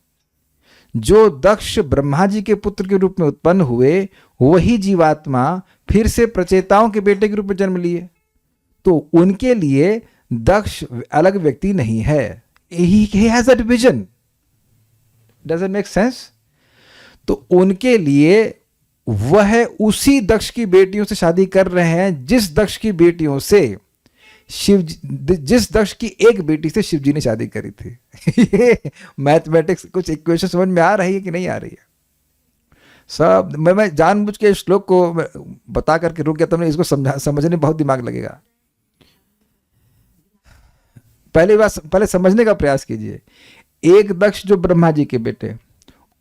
जो दक्ष ब्रह्मा जी के पुत्र के रूप में उत्पन्न हुए, वही जीवात्मा फिर से प्रचेताओं के बेटे के रूप में जन्म लिए, तो उनके लिए दक्ष अलग व्यक्ति नहीं है। He has a division. Does it make sense? तो उनके लिए वह उसी दक्ष की बेटियों से शादी कर रहे हैं जिस दक्ष की बेटियों से जिस दक्ष की एक बेटी से शिव जी ने शादी करी थी। मैथमेटिक्स कुछ इक्वेशन समझ में आ रही है कि नहीं आ रही है? सब मैं जानबूझ के श्लोक को बता करके रुक गया, तुमने इसको समझने बहुत दिमाग लगेगा। पहले समझने का प्रयास कीजिए। एक दक्ष जो ब्रह्मा जी के बेटे,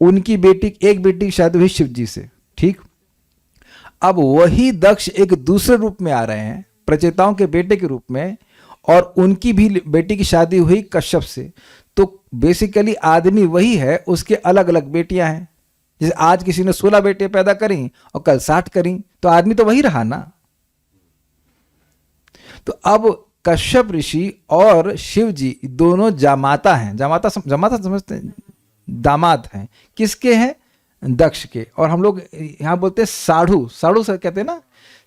उनकी एक बेटी की शादी हुई शिव जी से। ठीक, अब वही दक्ष एक दूसरे रूप में आ रहे हैं, प्रचेताओं के बेटे के रूप में, और उनकी भी बेटी की शादी हुई कश्यप से। तो बेसिकली आदमी वही है, उसके अलग अलग बेटियां हैं। जैसे आज किसी ने 16 बेटे पैदा करी और कल 60 करी, तो आदमी तो वही रहा ना। तो अब कश्यप ऋषि और शिव जी दोनों जामाता हैं। जामाता समझते हैं, दामाद हैं। किसके हैं? दक्ष के। और हम लोग यहाँ बोलते हैं साढ़ू, साढ़ू से कहते हैं ना,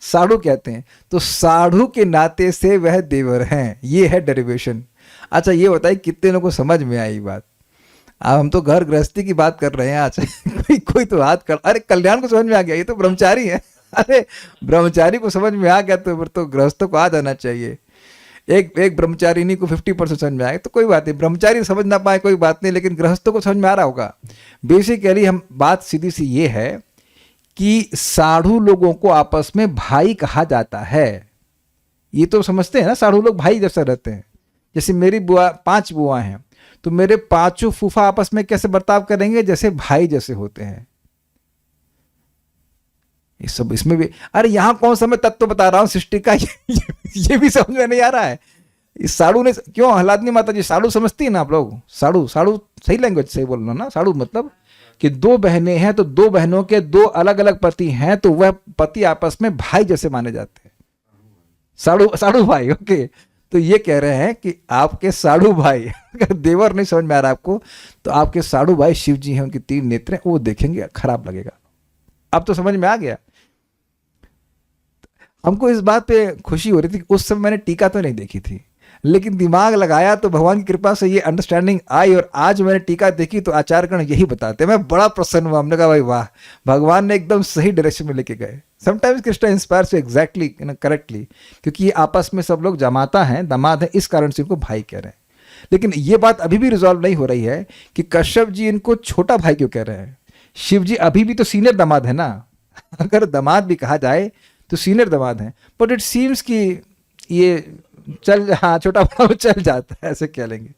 साढ़ू कहते हैं। तो साढ़ू के नाते से वह देवर हैं, ये है डेरिवेशन। अच्छा ये बताइए कितने लोगों को समझ में आई बात? अब हम तो घर गृहस्थी की बात कर रहे हैं आज। कोई तो हाथ कर, अरे कल्याण को समझ में आ गया, ये तो ब्रह्मचारी है। अरे ब्रह्मचारी को समझ में आ गया तो फिर तो गृहस्थों को आ जाना चाहिए। एक ब्रह्मचारिणी को 50% समझ में आए तो कोई बात नहीं, ब्रह्मचारी समझ ना पाए कोई बात नहीं, लेकिन गृहस्थों को समझ में आ रहा होगा। बेसिकली हम बात सीधी सी ये है कि साधु लोगों को आपस में भाई कहा जाता है। ये तो समझते हैं ना, साधु लोग भाई जैसे रहते हैं। जैसे मेरी बुआ, 5 बुआ हैं, तो मेरे 5 फूफा आपस में कैसे बर्ताव करेंगे? जैसे भाई जैसे होते हैं। ये सब इसमें भी, अरे यहाँ कौन सा मैं तत्व बता रहा हूँ सृष्टि का, ये भी समझ में नहीं आ रहा है। इस साड़ू ने क्यों, हलादनी माता जी साड़ू समझती है ना आप लोग? साड़ू, साड़ू सही लैंग्वेज से बोल रहा ना। साड़ू मतलब कि 2 बहनें हैं तो 2 बहनों के 2 अलग अलग पति हैं, तो वह पति आपस में भाई जैसे माने जाते हैं। साड़ू, साड़ू भाई। ओके, तो ये कह रहे हैं कि आपके साड़ू भाई, अगर देवर नहीं समझ में आ रहा आपको, तो आपके साड़ू भाई शिव जी हैं, उनकी 3 नेत्र हैं, वो देखेंगे खराब लगेगा। अब तो समझ में आ गया। हमको इस बात पे खुशी हो रही थी कि उस समय मैंने टीका तो नहीं देखी थी, लेकिन दिमाग लगाया तो भगवान की कृपा से ये अंडरस्टैंडिंग आई, और आज मैंने टीका देखी तो आचार्यगण यही बताते हैं। मैं बड़ा प्रसन्न हुआ। हमने कहा भाई वाह, भगवान ने एकदम सही डायरेक्शन में लेके गए। Sometimes Krishna inspires you exactly correctly, क्योंकि ये आपस में सब लोग जमाता हैं, दामाद हैं, इस कारण से इनको भाई कह रहे हैं। लेकिन ये बात अभी भी रिजॉल्व नहीं हो रही है कि कश्यप जी इनको छोटा भाई क्यों कह रहे हैं। शिव जी अभी भी तो सीनियर दामाद है ना। अगर दामाद भी कहा जाए तो सीनियर दामाद हैं, बट इट सीम्स कि ये चल, हाँ छोटा भाई चल जाता है, ऐसे कह लेंगे।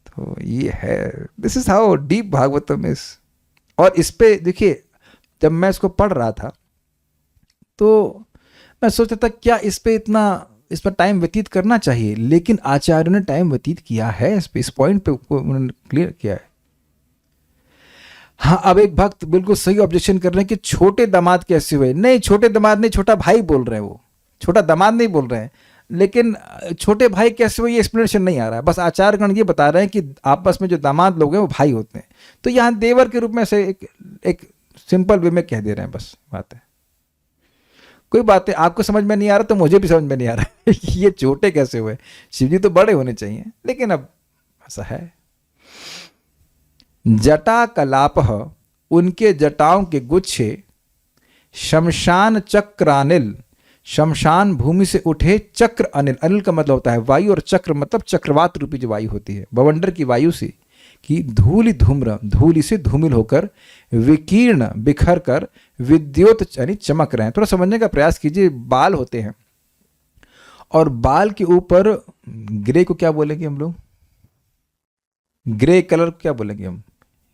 तो ये है, this is how deep Bhagavatam is. और इस पे देखिए, जब मैं इसको पढ़ रहा था तो मैं सोचता था क्या इस पर टाइम व्यतीत करना चाहिए, लेकिन आचार्यों ने टाइम व्यतीत किया है इस पे, इस पॉइंट पे उन्होंने क्लियर किया है। हाँ, अब एक भक्त बिल्कुल सही ऑब्जेक्शन कर रहे हैं कि छोटे दामाद कैसे हुए। नहीं, छोटे दामाद नहीं, छोटा भाई बोल रहे हैं, वो छोटा दामाद नहीं बोल रहे हैं। लेकिन छोटे भाई कैसे हुए ये एक्सप्लेनेशन नहीं आ रहा है। बस आचार्यगण ये बता रहे हैं कि आपस में जो दामाद लोग हैं वो भाई होते हैं। तो यहाँ देवर के रूप में से एक सिंपल वे में कह दे रहे हैं, बस बात है। कोई बात है, आपको समझ में नहीं आ रहा तो मुझे भी समझ में नहीं आ रहा है ये छोटे कैसे हुए। शिवजी तो बड़े होने चाहिए, लेकिन अब ऐसा है। जटा कलापः, उनके जटाओं के गुच्छे, शमशान चक्रानिल, शमशान भूमि से उठे चक्र अनिल। अनिल का मतलब होता है वायु, और चक्र मतलब चक्रवात रूपी जो वायु होती है, बवंडर की वायु से, कि धूलि धूम्र, धूलि से धूमिल होकर, विकीर्ण बिखर कर, विद्युत यानी चमक रहे हैं। थोड़ा समझने का प्रयास कीजिए। बाल होते हैं और बाल के ऊपर ग्रे को क्या बोलेंगे हम लोग? ग्रे कलर को क्या बोलेंगे हम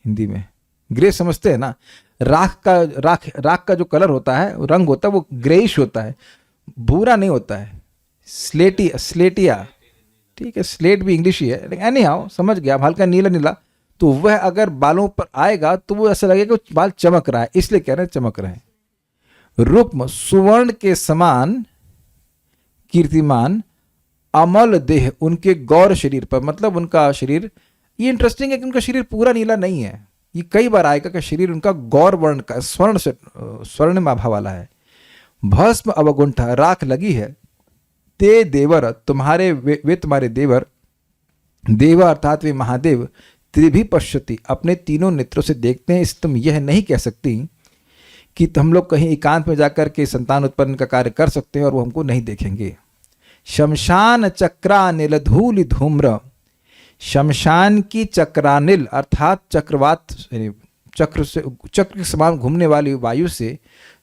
हिंदी में? ग्रे समझते हैं ना। राख का जो कलर होता है, रंग होता है, वो ग्रेइश होता है, भूरा नहीं होता है, स्लेटिया। ठीक है, स्लेट भी इंग्लिश ही है, लेकिन एनी हाउ समझ गया। हल्का नीला नीला, तो वह अगर बालों पर आएगा तो वो ऐसा लगेगा कि बाल चमक रहा है, इसलिए कह रहे हैं चमक रहे हैं। रुक्म सुवर्ण के समान कीर्तिमान, अमल देह, उनके गौर शरीर पर, मतलब उनका शरीर, ये इंटरेस्टिंग है कि उनका शरीर पूरा नीला नहीं है। ये कई बार आएगा कि शरीर उनका गौर वर्ण का, स्वर्ण से स्वर्णिम आभा वाला है। भस्म अवगुंठा, राख लगी है। ते देवर, तुम्हारे वे तुम्हारे देवर, देव अर्थात वे महादेव, त्रिभी पश्यति, अपने 3 नेत्रों से देखते हैं। इस तुम यह नहीं कह सकती कि हम लोग कहीं एकांत में जाकर के संतान उत्पन्न का कार्य कर सकते हैं और वो हमको नहीं देखेंगे। शमशान चक्रानिल धूलि धूम्र, शमशान की चक्रानिल अर्थात चक्रवात, चक्र के समान घूमने वाली वायु से,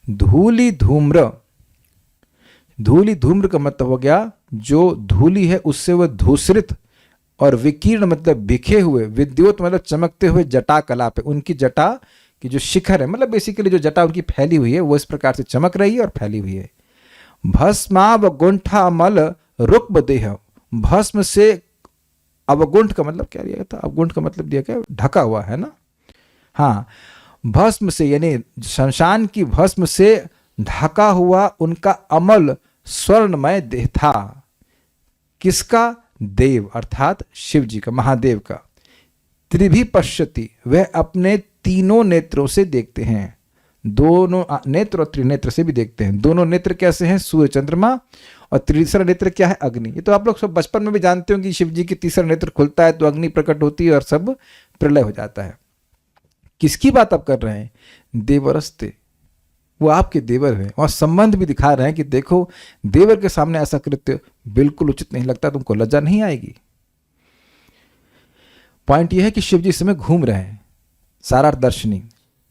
धूलि धूम्र, धूलि धूम्र का मतलब हो गया जो धूलि है उससे वह धूसरित, और विकीर्ण मतलब बिखे हुए, विद्युत मतलब चमकते हुए, जटा कलाप है, उनकी जटा की जो शिखर है, मतलब बेसिकली जो जटा उनकी फैली हुई है वो इस प्रकार से चमक रही है और फैली हुई है। भस्मावगुंठा अमल रुक्ब देह, भस्म से, अवगुंठ का मतलब क्या दिया था? अवगुंठ का मतलब दिया क्या? ढका हुआ है ना। हाँ, भस्म से यानी शमशान की भस्म से ढका हुआ उनका अमल स्वर्णमय देह था। किसका? देव अर्थात शिव जी का, महादेव का। त्रिभी पश्यति, वह अपने तीनों नेत्रों से देखते हैं। दोनों नेत्र और त्रिनेत्र से भी देखते हैं। दोनों नेत्र कैसे हैं? सूर्य चंद्रमा। और तीसरा नेत्र क्या है? अग्नि। ये तो आप लोग सब बचपन में भी जानते हो कि शिव जी की तीसरा नेत्र खुलता है तो अग्नि प्रकट होती है और सब प्रलय हो जाता है। किसकी बात आप कर रहे हैं? देवरस्ते, वो आपके देवर हैं और संबंध भी दिखा रहे हैं कि देखो, देवर के सामने ऐसा कृत्य बिल्कुल उचित नहीं लगता, तुमको लज्जा नहीं आएगी। पॉइंट यह है कि शिव जी इस समय घूम रहे हैं, सारा दर्शनी।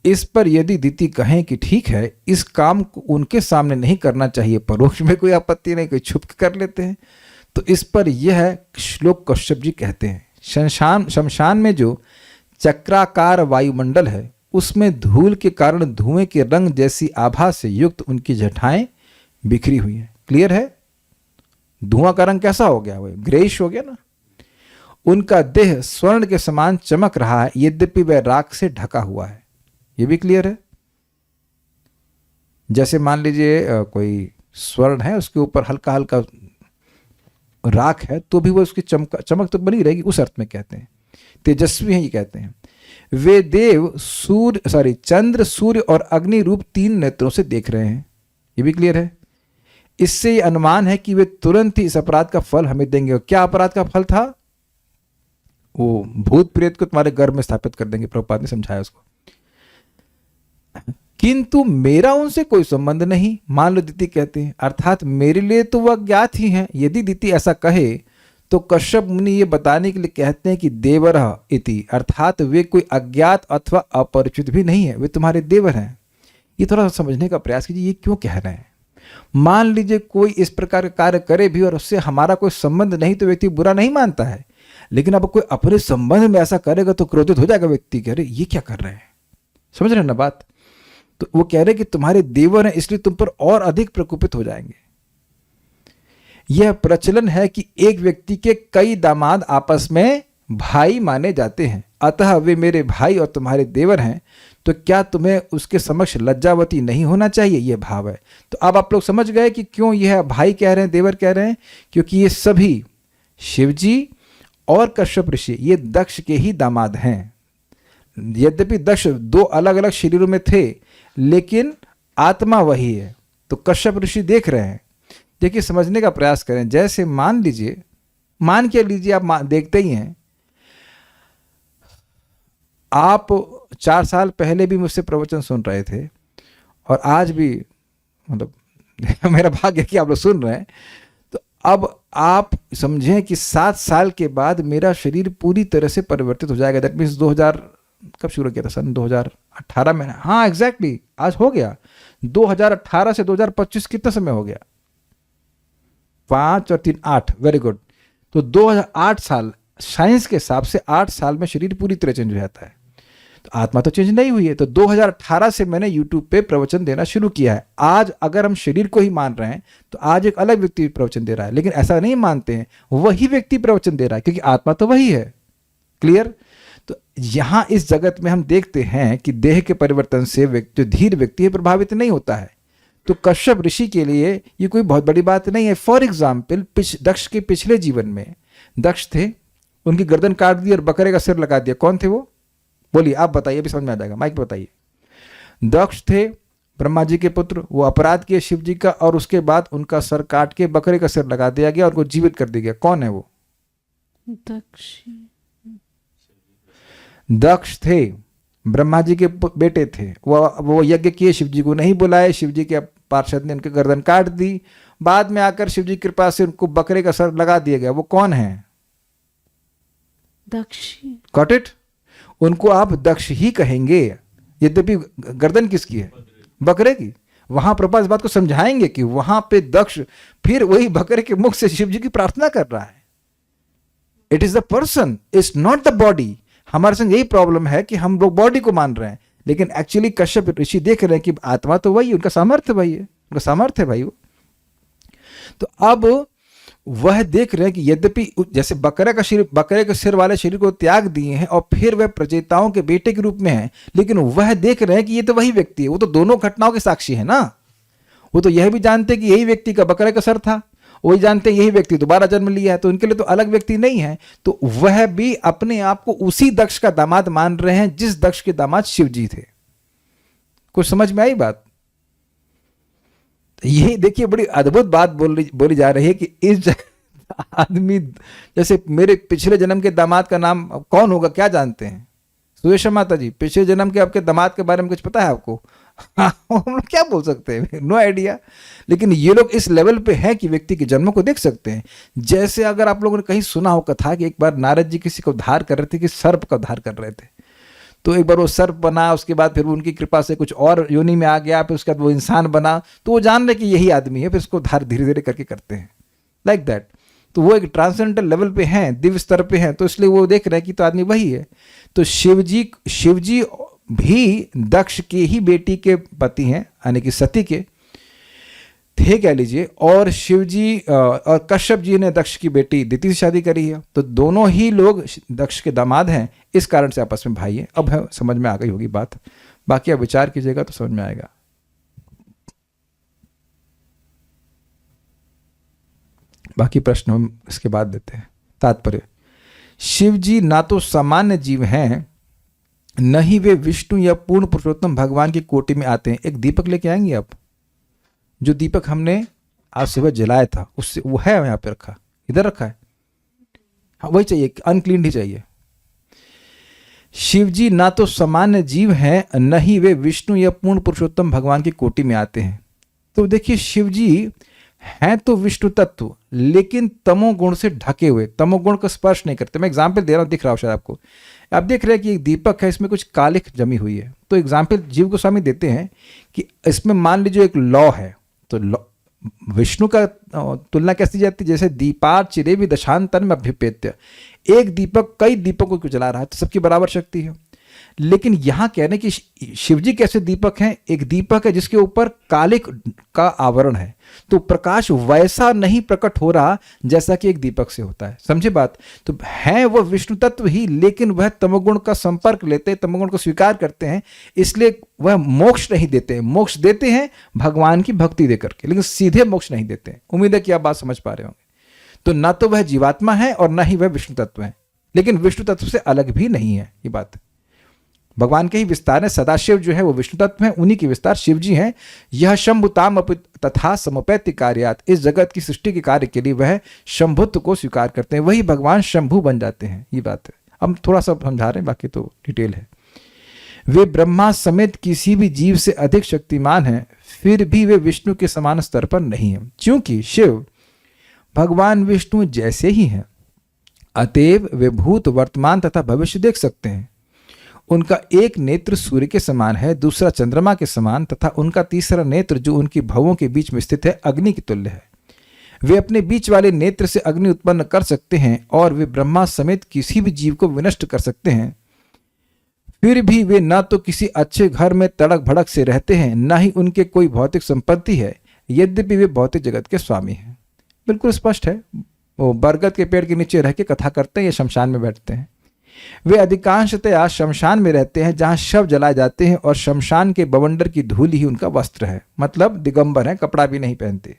इस पर यदि दीति कहें कि ठीक है, इस काम को उनके सामने नहीं करना चाहिए, परोक्ष में कोई आपत्ति नहीं, कोई छुप के कर लेते हैं, तो इस पर यह श्लोक कश्यप जी कहते हैं, शमशान में जो चक्राकार वायुमंडल है उसमें धूल के कारण धुएं के रंग जैसी आभा से युक्त उनकी जटाएं बिखरी हुई हैं। क्लियर है? धुआं का रंग कैसा हो गया? वो ग्रेइश हो गया ना। उनका देह स्वर्ण के समान चमक रहा है, यद्यपि वह राख से ढका हुआ है। ये भी क्लियर है? जैसे मान लीजिए कोई स्वर्ण है, उसके ऊपर हल्का हल्का राख है तो भी वो उसकी चमक तो बनी रहेगी, उस अर्थ में कहते हैं। तेजस्वी हैं ये कहते हैं। वे देव चंद्र, सूर्य और अग्नि रूप 3 नेत्रों से देख रहे हैं। ये भी क्लियर है? इससे ये अनुमान है कि वे तुरंत ही इस अपराध का फल हमें देंगे। और क्या अपराध का फल था? वो भूत प्रेत को तुम्हारे गर्भ में स्थापित कर देंगे, प्रभुपाद ने समझाया उसको। किंतु मेरा उनसे कोई संबंध नहीं, मान लो दीति कहते हैं, अर्थात मेरे लिए तो वह अज्ञात ही हैं। यदि दीति ऐसा कहे तो कश्यप मुनि ये बताने के लिए कहते हैं कि देवरः इति, अर्थात वे कोई अज्ञात अथवा अपरिचित भी नहीं है, वे तुम्हारे देवर हैं। ये थोड़ा समझने का प्रयास कीजिए, ये क्यों कह रहे हैं। मान लीजिए कोई इस प्रकार का कार्य करे भी और उससे हमारा कोई संबंध नहीं तो व्यक्ति बुरा नहीं मानता है, लेकिन अब कोई अपने संबंध में ऐसा करेगा तो क्रोधित हो जाएगा व्यक्ति, कह रहे ये क्या कर रहे हैं। समझ रहे हैं ना बात? तो वो कह रहे कि तुम्हारे देवर हैं इसलिए तुम पर और अधिक प्रकोपित हो जाएंगे। यह प्रचलन है कि एक व्यक्ति के कई दामाद आपस में भाई माने जाते हैं, अतः वे मेरे भाई और तुम्हारे देवर हैं, तो क्या तुम्हें उसके समक्ष लज्जावती नहीं होना चाहिए? यह भाव है। तो अब आप लोग समझ गए कि क्यों यह भाई कह रहे हैं, देवर कह रहे हैं, क्योंकि ये सभी शिवजी और कश्यप ऋषि ये दक्ष के ही दामाद हैं। यद्यपि दक्ष 2 अलग अलग शरीरों में थे, लेकिन आत्मा वही है। तो कश्यप ऋषि देख रहे हैं। देखिए, समझने का प्रयास करें। जैसे मान के लीजिए आप देखते ही हैं, आप 4 साल पहले भी मुझसे प्रवचन सुन रहे थे और आज भी, मतलब मेरा भाग्य है कि आप लोग सुन रहे हैं। तो अब आप समझें कि 7 साल के बाद मेरा शरीर पूरी तरह से परिवर्तित हो जाएगा। दैट मीन्स 2000 कब शुरू किया था? सन 2018 में। हाँ एग्जैक्टली, आज हो गया 2018 से 2025 कितना समय हो गया? 5 और 3 8। Very good. तो 2008 साल, साइंस के हिसाब से 8 साल में शरीर पूरी तरह चेंज हो जाता है। तो आत्मा तो चेंज नहीं हुई है। तो 2018 से मैंने यूट्यूब पे प्रवचन देना शुरू किया है। आज अगर हम शरीर को ही मान रहे हैं तो आज एक अलग व्यक्ति प्रवचन दे रहा है, लेकिन ऐसा नहीं मानते हैं, वही व्यक्ति प्रवचन दे रहा है, क्योंकि आत्मा तो वही है। क्लियर? तो यहां इस जगत में हम देखते हैं कि देह के परिवर्तन से व्यक्ति, धीर व्यक्ति प्रभावित नहीं होता है। तो कश्यप ऋषि के लिए ये कोई बहुत बड़ी बात नहीं है। फॉर एग्जाम्पल, दक्ष के पिछले जीवन में दक्ष थे, उनकी गर्दन काट दी और बकरे का सिर लगा दिया। कौन थे वो? बोलिए, आप बताइए, अभी समझ में आ जाएगा, माइक पे बताइए। दक्ष थे ब्रह्मा जी के पुत्र, वो अपराध किए शिव जी का और उसके बाद उनका सर काट के बकरे का सिर लगा दिया गया और उनको जीवित कर दिया गया। कौन है वो? दक्ष थे, ब्रह्मा जी के बेटे थे। वो यज्ञ किए, शिव जी को नहीं बुलाए, शिव जी के पार्षद ने उनकी गर्दन काट दी। बाद में आकर शिव जी की कृपा से उनको बकरे का सर लगा दिया गया। वो कौन है? दक्ष। Got it? उनको आप दक्ष ही कहेंगे, यद्यपि गर्दन किसकी है? बकरे की। वहां प्रभुपाद इस बात को समझाएंगे कि वहां पे दक्ष फिर वही बकरे के मुख से शिव जी की प्रार्थना कर रहा है। It is the person, it's not the body. हमारे संग यही प्रॉब्लम है कि हम लोग बॉडी को मान रहे हैं, लेकिन एक्चुअली कश्यप ऋषि देख रहे हैं कि आत्मा तो वही, उनका सामर्थ्य वही है, उनका सामर्थ्य है भाई वो। तो अब वह देख रहे हैं कि यद्यपि जैसे बकरे के सिर वाले शरीर को त्याग दिए हैं और फिर वह प्रजेताओं के बेटे के रूप में है, लेकिन वह देख रहे हैं कि ये तो वही व्यक्ति है। वो तो दोनों घटनाओं के साक्षी है ना। वो तो यह भी जानते कि यही व्यक्ति का बकरे का सर था, वही जानते यही व्यक्ति दोबारा जन्म लिया है, तो उनके लिए तो अलग व्यक्ति नहीं है। तो वह भी अपने आप को उसी दक्ष का दामाद मान रहे हैं जिस दक्ष के दामाद शिव जी थे। कुछ समझ में आई बात? यही देखिए बड़ी अद्भुत बात बोली जा रही है कि इस आदमी, जैसे मेरे पिछले जन्म के दामाद का नाम कौन होगा, क्या जानते हैं? सुरेशा माता जी, पिछले जन्म के आपके दामाद के बारे में कुछ पता है आपको? हम लोग क्या बोल सकते हैं, नो आइडिया। लेकिन ये लोग इस लेवल पे हैं कि व्यक्ति के जन्मों को देख सकते हैं। जैसे अगर आप लोगों ने कहीं सुना हो कथा कि एक बार नारद जी किसी को उद्धार कर रहे थे, कि सर्प का उद्धार कर रहे थे, तो एक बार वो सर्प बना, उसके बाद फिर उनकी कृपा से कुछ और योनि में आ गया, फिर उसके बाद वो इंसान बना, तो वो जान रहे कि यही आदमी है, फिर उसको उद्धार धीरे धीरे करके करते हैं, लाइक दैट। तो वो एक ट्रांसेंडेंटल लेवल पे हैं, दिव्य स्तर पे हैं, तो इसलिए वो देख रहे हैं कि तो आदमी वही है। तो शिव जी भी दक्ष की ही बेटी के पति हैं, यानी कि सती के थे कह लीजिए, और शिव जी और कश्यप जी ने दक्ष की बेटी दिति से शादी करी है। तो दोनों ही लोग दक्ष के दामाद हैं, इस कारण से आपस में भाई हैं। अब समझ में आ गई होगी बात, बाकी आप विचार कीजिएगा तो समझ में आएगा। बाकी प्रश्न हम इसके बाद देते हैं। तात्पर्य, शिव जी ना तो सामान्य जीव हैं, न ही वे विष्णु या पूर्ण पुरुषोत्तम भगवान की कोटि में आते हैं। एक दीपक लेके आएंगे आप, जो दीपक हमने आज सुबह जलाया था, उससे वो है यहाँ पे रखा, इधर रखा है, हाँ वही चाहिए, अनक्लीन ही चाहिए। शिव जी ना तो सामान्य जीव हैं, न ही वे विष्णु या पूर्ण पुरुषोत्तम भगवान की कोटि में आते हैं। तो देखिए, शिव जी हैं तो विष्णु तत्व, लेकिन तमोगुण से ढके हुए, तमोगुण का स्पर्श नहीं करते। मैं एग्जाम्पल दे रहा हूँ, दिख रहा हूँ शायद आपको। आप देख रहे हैं कि एक दीपक है, इसमें कुछ कालिख जमी हुई है। तो एग्जाम्पल जीव गोस्वामी देते हैं कि इसमें मान लीजिए एक लौ है, तो विष्णु का तुलना कैसी जाती है, जैसे दीपार चिरे भी दशांतन में अभ्युपेत्य, एक दीपक कई दीपकों को जला रहा है, तो सबकी बराबर शक्ति है। लेकिन यहां कह रहे हैं कि शिवजी कैसे दीपक हैं, एक दीपक है जिसके ऊपर कालिक का आवरण है, तो प्रकाश वैसा नहीं प्रकट हो रहा जैसा कि एक दीपक से होता है। समझे बात? तो है वह विष्णु तत्व ही, लेकिन वह तमोगुण का संपर्क लेते हैं, तमोगुण को स्वीकार करते हैं, इसलिए वह मोक्ष नहीं देते हैं। मोक्ष देते हैं भगवान की भक्ति देकर के, लेकिन सीधे मोक्ष नहीं देते हैं। उम्मीद है कि आप बात समझ पा रहे होंगे। तो ना तो वह जीवात्मा है और ना ही वह विष्णु तत्व है, लेकिन विष्णु तत्व से अलग भी नहीं है। ये बात भगवान के ही विस्तार है। सदाशिव जो है वो विष्णु तत्व है, उन्हीं के विस्तार शिव जी हैं। यह शंभुताम तथा समपैत्य कार्यात, इस जगत की सृष्टि के कार्य के लिए वह शंभुत्व को स्वीकार करते हैं, वही भगवान शंभु बन जाते हैं। ये बात है, हम थोड़ा सा समझा रहे हैं, बाकी तो डिटेल है। वे ब्रह्मा समेत किसी भी जीव से अधिक शक्तिमान हैं, फिर भी वे विष्णु के समान स्तर पर नहीं हैं, क्योंकि शिव भगवान विष्णु जैसे ही हैं। अतएव वे भूत, वर्तमान तथा भविष्य देख सकते हैं। उनका एक नेत्र सूर्य के समान है, दूसरा चंद्रमा के समान, तथा उनका तीसरा नेत्र जो उनकी भवों के बीच में स्थित है अग्नि के तुल्य है। वे अपने बीच वाले नेत्र से अग्नि उत्पन्न कर सकते हैं, और वे ब्रह्मा समेत किसी भी जीव को विनष्ट कर सकते हैं। फिर भी वे न तो किसी अच्छे घर में तड़क भड़क से रहते हैं, न ही उनके कोई भौतिक संपत्ति है, यद्यपि वे भौतिक जगत के स्वामी हैं। बिल्कुल स्पष्ट है। वो बरगद के पेड़ के नीचे रह के कथा करते हैं या शमशान में बैठते हैं। वे अधिकांशतया शमशान में रहते हैं, जहां शव जलाए जाते हैं, और शमशान के बवंडर की धूल ही उनका वस्त्र है, मतलब दिगंबर है, कपड़ा भी नहीं पहनते।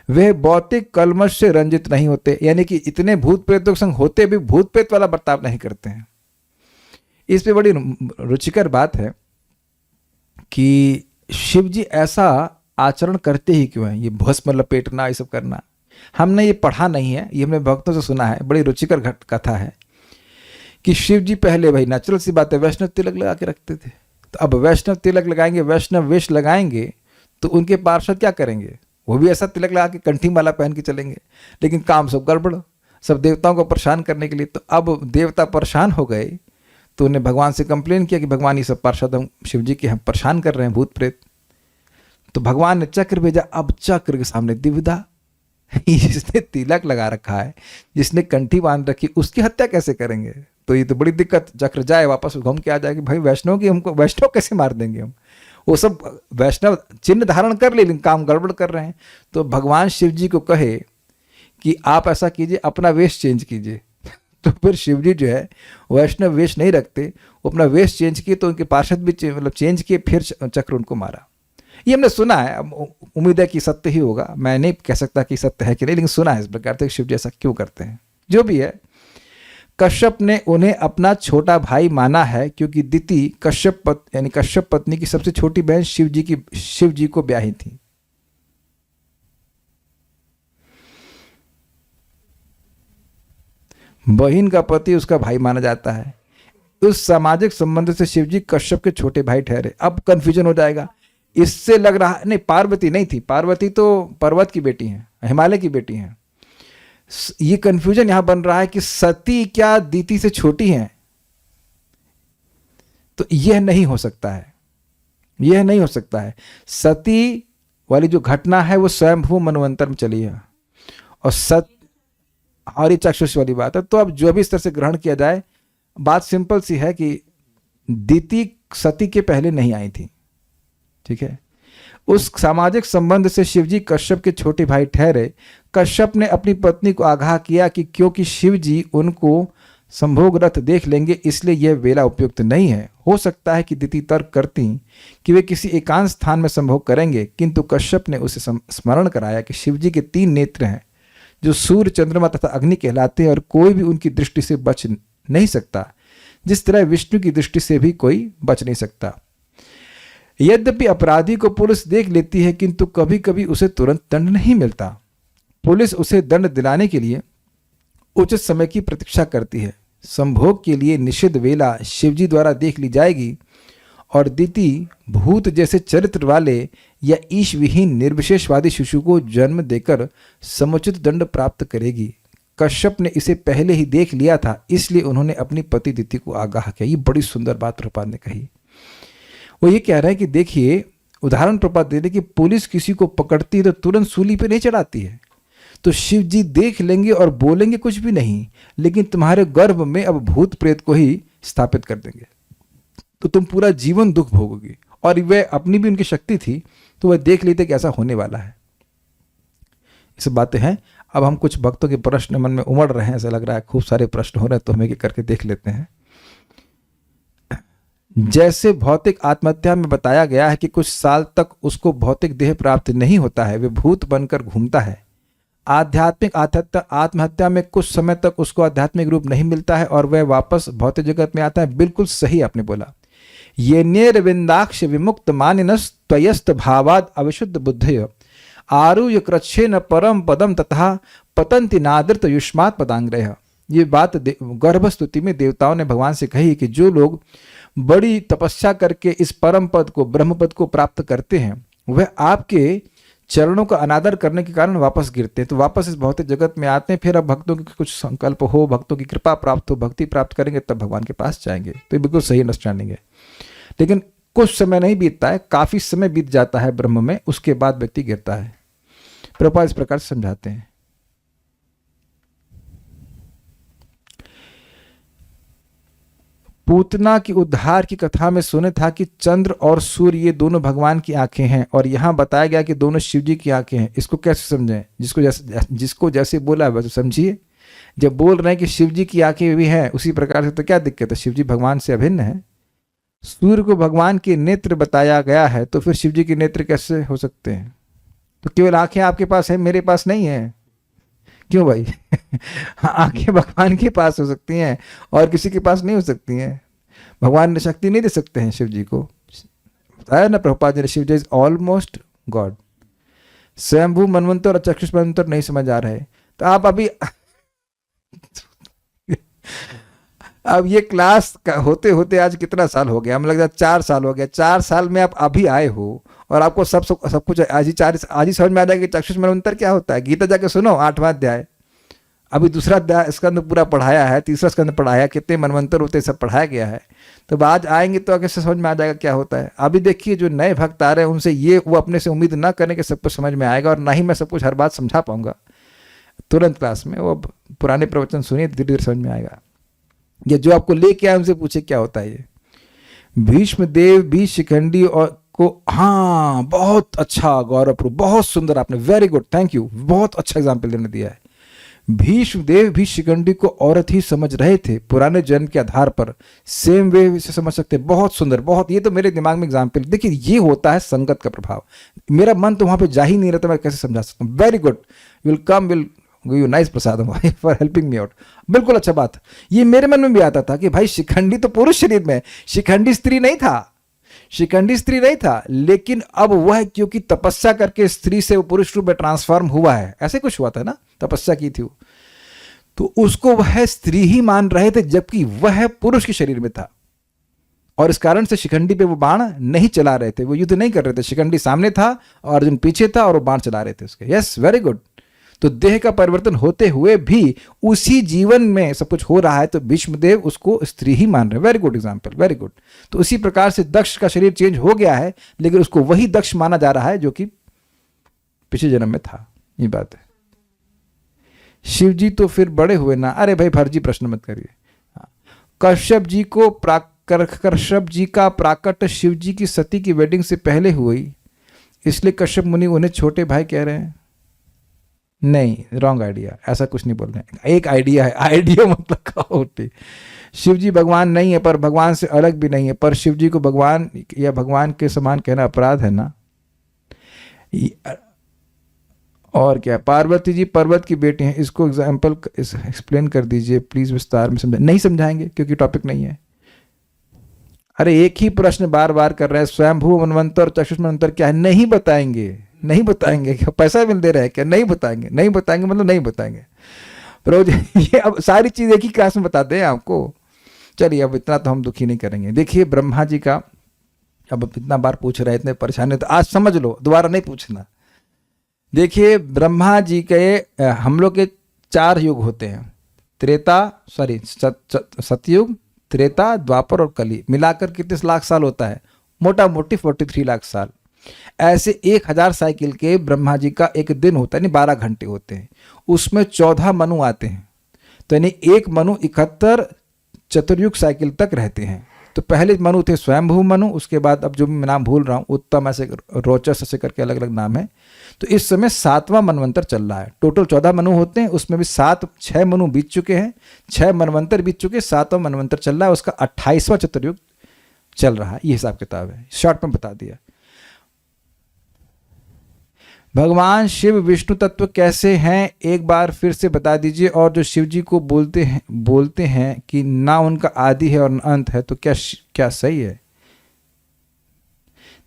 वे भौतिक कलमश से रंजित नहीं होते, यानी कि इतने भूत प्रेतों के संग होते भी भूत प्रेत वाला बर्ताव नहीं करते हैं। इस पे बड़ी रुचिकर बात है कि शिव जी ऐसा आचरण करते ही क्यों हैं। ये भस्म लपेटना, ये सब करना, हमने ये पढ़ा नहीं है, ये हमने भक्तों से सुना है। बड़ी रुचिकर कथा है कि शिव जी पहले, भाई नेचुरल सी बात है, वैष्णव तिलक लगा के रखते थे। तो अब वैष्णव तिलक लगाएंगे, वैष्णव वेश लगाएंगे, तो उनके पार्षद क्या करेंगे? वो भी ऐसा तिलक लगा के कंठी माला पहन के चलेंगे, लेकिन काम सब गड़बड़, सब देवताओं को परेशान करने के लिए। तो अब देवता परेशान हो गए, तो उन्हें भगवान से कंप्लेन किया कि भगवान ये सब पार्षद हम शिव जी के हम परेशान कर रहे हैं, भूत प्रेत। तो भगवान ने चक्र भेजा। अब चक्र के सामने दिव्यता, जिसने तिलक लगा रखा है, जिसने कंठी बांध रखी, उसकी हत्या कैसे करेंगे? तो ये तो बड़ी दिक्कत। चक्र जाए वापस घूम के आ जाएगी, भाई वैष्णव की हमको वैष्णव कैसे मार देंगे हम? वो सब वैष्णव चिन्ह धारण कर ले, लेकिन काम गड़बड़ कर रहे हैं। तो भगवान शिव जी को कहे कि आप ऐसा कीजिए, अपना वेश चेंज कीजिए। तो फिर शिव जी जो है वैष्णव वेश नहीं रखते, वो अपना वेश चेंज किए, तो उनके पार्षद भी मतलब चेंज किए, फिर चक्र उनको मारा। ये हमने सुना है, अब उम्मीद है कि सत्य ही होगा, मैं नहीं कह सकता कि सत्य है कि नहीं, लेकिन सुना है इस प्रकार से शिव जी ऐसा क्यों करते हैं। जो भी है, कश्यप ने उन्हें अपना छोटा भाई माना है क्योंकि दिति यानी कश्यप पत्नी की सबसे छोटी बहन शिव जी को ब्याही थी। बहन का पति उसका भाई माना जाता है। उस सामाजिक संबंध से शिव जी कश्यप के छोटे भाई ठहरे। अब कंफ्यूजन हो जाएगा, इससे लग रहा नहीं, पार्वती नहीं थी, पार्वती तो पर्वत की बेटी है, हिमालय की बेटी है। ये कंफ्यूजन यहां बन रहा है कि सती क्या दिति से छोटी हैं? तो यह नहीं हो सकता है, यह नहीं हो सकता है। सती वाली जो घटना है वो स्वयंभू मनवंतर में चली है, और ये चाक्षुष वाली बात है। तो अब जो भी इस तरह से ग्रहण किया जाए, बात सिंपल सी है कि दिति सती के पहले नहीं आई थी, ठीक है। उस सामाजिक संबंध से शिवजी कश्यप के छोटे भाई ठहरे। कश्यप ने अपनी पत्नी को आगाह किया कि क्योंकि शिवजी उनको संभोग रथ देख लेंगे, इसलिए यह वेला उपयुक्त नहीं है। हो सकता है कि दिति तर्क करती कि वे किसी एकांत स्थान में संभोग करेंगे, किंतु कश्यप ने उसे स्मरण कराया कि शिवजी के 3 नेत्र हैं जो सूर्य, चंद्रमा तथा अग्नि कहलाते हैं, और कोई भी उनकी दृष्टि से बच नहीं सकता, जिस तरह विष्णु की दृष्टि से भी कोई बच नहीं सकता। यद्यपि अपराधी को पुलिस देख लेती है, किंतु कभी कभी उसे तुरंत दंड नहीं मिलता। पुलिस उसे दंड दिलाने के लिए उचित समय की प्रतीक्षा करती है। संभोग के लिए निषिद्ध वेला शिवजी द्वारा देख ली जाएगी और दिति भूत जैसे चरित्र वाले या ईश विहीन निर्विशेषवादी शिशु को जन्म देकर समुचित दंड प्राप्त करेगी। कश्यप ने इसे पहले ही देख लिया था, इसलिए उन्होंने अपनी पति दिति को आगाह किया। ये बड़ी सुंदर बात प्रभुपाद ने कही। वो ये कह रहे हैं कि देखिए, उदाहरण प्रभुपाद दे रहे कि पुलिस किसी को पकड़ती है तो तुरंत सूली पे नहीं चढ़ाती है। तो शिव जी देख लेंगे और बोलेंगे कुछ भी नहीं, लेकिन तुम्हारे गर्भ में अब भूत प्रेत को ही स्थापित कर देंगे, तो तुम पूरा जीवन दुख भोगोगे। और वह अपनी भी उनकी शक्ति थी, तो वह देख लेते कि ऐसा होने वाला है। ये सब बातें हैं। अब हम कुछ भक्तों के प्रश्न मन में उमड़ रहे हैं, ऐसा लग रहा है खूब सारे प्रश्न हो रहे हैं, तो हमें करके देख लेते हैं। जैसे भौतिक आत्महत्या में बताया गया है कि कुछ साल तक उसको भौतिक देह प्राप्त नहीं होता है, वे भूत बनकर घूमता है। आध्यात्मिक आत्महत्या में कुछ समय तक उसको आध्यात्मिक रूप नहीं मिलता है और वह वापस भौतिक जगत में आता है। बिल्कुल सही आपने बोला। ये निर्विंदाक्ष विमुक्त मानिनस त्वयस्त भावाद अविशुद्ध बुद्धय आरुह्य कृच्छेन परम पदम तथा पतंति नादृत युष्मात् पदांग्रह। ये बात गर्भस्तुति में देवताओं ने भगवान से कही कि जो लोग बड़ी तपस्या करके इस परम पद को, ब्रह्म पद को प्राप्त करते हैं, वह आपके चरणों का अनादर करने के कारण वापस गिरते हैं, तो वापस इस भौतिक जगत में आते हैं। फिर अब भक्तों के कुछ संकल्प हो, भक्तों की कृपा प्राप्त हो, भक्ति प्राप्त करेंगे, तब भगवान के पास जाएंगे। तो ये बिल्कुल सही अंडरस्टैंडिंग है। लेकिन कुछ समय नहीं बीतता है, काफी समय बीत जाता है ब्रह्म में, उसके बाद व्यक्ति गिरता है। प्रभुपाद इस प्रकार से समझाते हैं। पूतना की उद्धार की कथा में सुने था कि चंद्र और सूर्य ये दोनों भगवान की आंखें हैं, और यहां बताया गया कि दोनों शिवजी की आंखें हैं। इसको कैसे समझें? जिसको जैसे बोला वैसे समझिए। जब बोल रहे हैं कि शिवजी की आंखें भी हैं, उसी प्रकार से, तो क्या दिक्कत है? शिवजी भगवान से अभिन्न है। सूर्य को भगवान के नेत्र बताया गया है, तो फिर शिवजी के नेत्र कैसे हो सकते हैं? तो केवल आंखें आपके पास है, मेरे पास नहीं है। क्यों भाई? आंखें भगवान के पास हो सकती हैं और किसी के पास नहीं हो सकती हैं। भगवान ने शक्ति नहीं दे सकते हैं शिव जी को। बताया ना प्रभुपाद जी ने, शिव जी इज ऑलमोस्ट गॉड। स्वयंभू मनवंतर और चक्षुष मनवंतर नहीं समझ आ रहे, तो आप अभी अब ये क्लास होते होते आज कितना साल हो गया? हमें लगता है 4 साल हो गया। 4 साल में आप अभी आए हो और आपको सब कुछ आज ही समझ में आ जाएगा कि चक्षुष मनवंतर क्या होता है। गीता जाके सुनो, 8वां अध्याय, अभी दूसरा अध्याय स्कंद पूरा पढ़ाया है, तीसरा स्कंद पढ़ाया, कितने मनवंतर होते सब पढ़ाया गया है। तो आज आएंगे तो आगे से समझ में आ जाएगा क्या होता है। अभी देखिए जो नए भक्त आ रहे हैं उनसे ये वो अपने से उम्मीद ना करें कि सब कुछ समझ में आएगा, और ना ही मैं सब कुछ हर बात समझा पाऊंगा तुरंत क्लास में। वो पुराने प्रवचन सुनिए, धीरे धीरे समझ में आएगा। या जो आपको लेके आए उनसे पूछे क्या होता है ये। भीष्म देव भी शिखंडी और को, हाँ बहुत अच्छा गौरव प्रभु, बहुत सुंदर आपने, वेरी गुड, थैंक यू, बहुत अच्छा एग्जाम्पल ने दिया है। भीष्म देव भी शिखंडी को औरत ही समझ रहे थे, पुराने जन्म के आधार पर। सेम वे से समझ सकते। बहुत सुंदर, बहुत, ये तो मेरे दिमाग में एग्जाम्पल। देखिए ये होता है संगत का प्रभाव। मेरा मन तो वहां पे जा ही नहीं रहा, तो मैं कैसे समझा सकता हूँ। Very good, will come, will give you nice prasadam for helping me out. बिल्कुल अच्छा बात। ये मेरे मन में भी आता था कि भाई शिखंडी तो पुरुष शरीर में, शिखंडी स्त्री नहीं था, शिखंडी स्त्री नहीं था, लेकिन अब वह क्योंकि तपस्या करके स्त्री से वो पुरुष रूप में ट्रांसफॉर्म हुआ है, ऐसे कुछ हुआ था ना, तपस्या की थी वो, तो उसको वह स्त्री ही मान रहे थे, जबकि वह पुरुष के शरीर में था। और इस कारण से शिखंडी पे वो बाण नहीं चला रहे थे, वो युद्ध नहीं कर रहे थे। शिखंडी सामने था और अर्जुन पीछे था और वो बाण चला रहे थे उसके। Yes, very good. तो देह का परिवर्तन होते हुए भी उसी जीवन में सब कुछ हो रहा है, तो भीष्मदेव उसको स्त्री ही मान रहे हैं। Very good example, very good. तो उसी प्रकार से दक्ष का शरीर चेंज हो गया है, लेकिन उसको वही दक्ष माना जा रहा है जो कि पिछले जन्म में था। ये बात है। शिव जी तो फिर बड़े हुए ना। अरे भाई फर्जी प्रश्न मत करिए। कश्यप जी का प्राकट्य शिव जी की सती की वेडिंग से पहले हुई, इसलिए कश्यप मुनि उन्हें छोटे भाई कह रहे हैं। नहीं, रॉन्ग आइडिया, ऐसा कुछ नहीं बोल रहे हैं। एक आइडिया है, आइडिया मतलब कहो। शिव जी भगवान नहीं है, पर भगवान से अलग भी नहीं है, पर शिव जी को भगवान या भगवान के समान कहना अपराध है ना। और क्या, पार्वती जी पर्वत की बेटी हैं, इसको एग्जाम्पल एक्सप्लेन कर दीजिए प्लीज, विस्तार में समझा। नहीं समझाएंगे क्योंकि टॉपिक नहीं है। अरे एक ही प्रश्न बार बार कर रहे हैं, स्वयंभू मनवंतर और चक्षुष मनवंतर क्या है, नहीं बताएंगे। नहीं बताएंगे क्या? पैसा मिल दे रहा है क्या? नहीं बताएंगे। नहीं बताएंगे मतलब नहीं बताएंगे। प्रभु जी ये अब सारी चीज एक ही क्लास में बताते हैं आपको। चलिए अब इतना तो हम दुखी नहीं करेंगे। देखिए ब्रह्मा जी का, अब इतना बार पूछ रहे हैं, इतने परेशानी, तो आज समझ लो, दोबारा नहीं पूछना। देखिए ब्रह्मा जी के, हम लोग के 4 युग होते हैं, सतयुग, त्रेता, द्वापर और कली, मिलाकर कितने लाख साल होता है? मोटा मोटी 43 लाख साल। ऐसे 1000 साइकिल के ब्रह्मा जी का एक दिन होता है, यानी 12 घंटे होते हैं। उसमें 14 मनु आते हैं, तो यानी एक मनु 71 चतुर्युग साइकिल तक रहते हैं। तो पहले मनु थे स्वयंभू मनु, उसके बाद अब जो मैं नाम भूल रहा हूँ, उत्तम ऐसे रोचस ऐसे करके अलग अलग नाम है। तो इस समय 7वां मनवंतर चल रहा है। टोटल 14 मनु होते हैं, उसमें भी 6 मनु बीत चुके हैं, 6 मनवंतर बीत चुके, 7वां मनवंतर चल रहा है, उसका 28वां चतुर्युग चल रहा है। ये हिसाब किताब है, शॉर्ट में बता दिया। भगवान शिव विष्णु तत्व कैसे हैं, एक बार फिर से बता दीजिए। और जो शिव जी को बोलते हैं कि ना उनका आदि है और न अंत है, तो क्या सही है?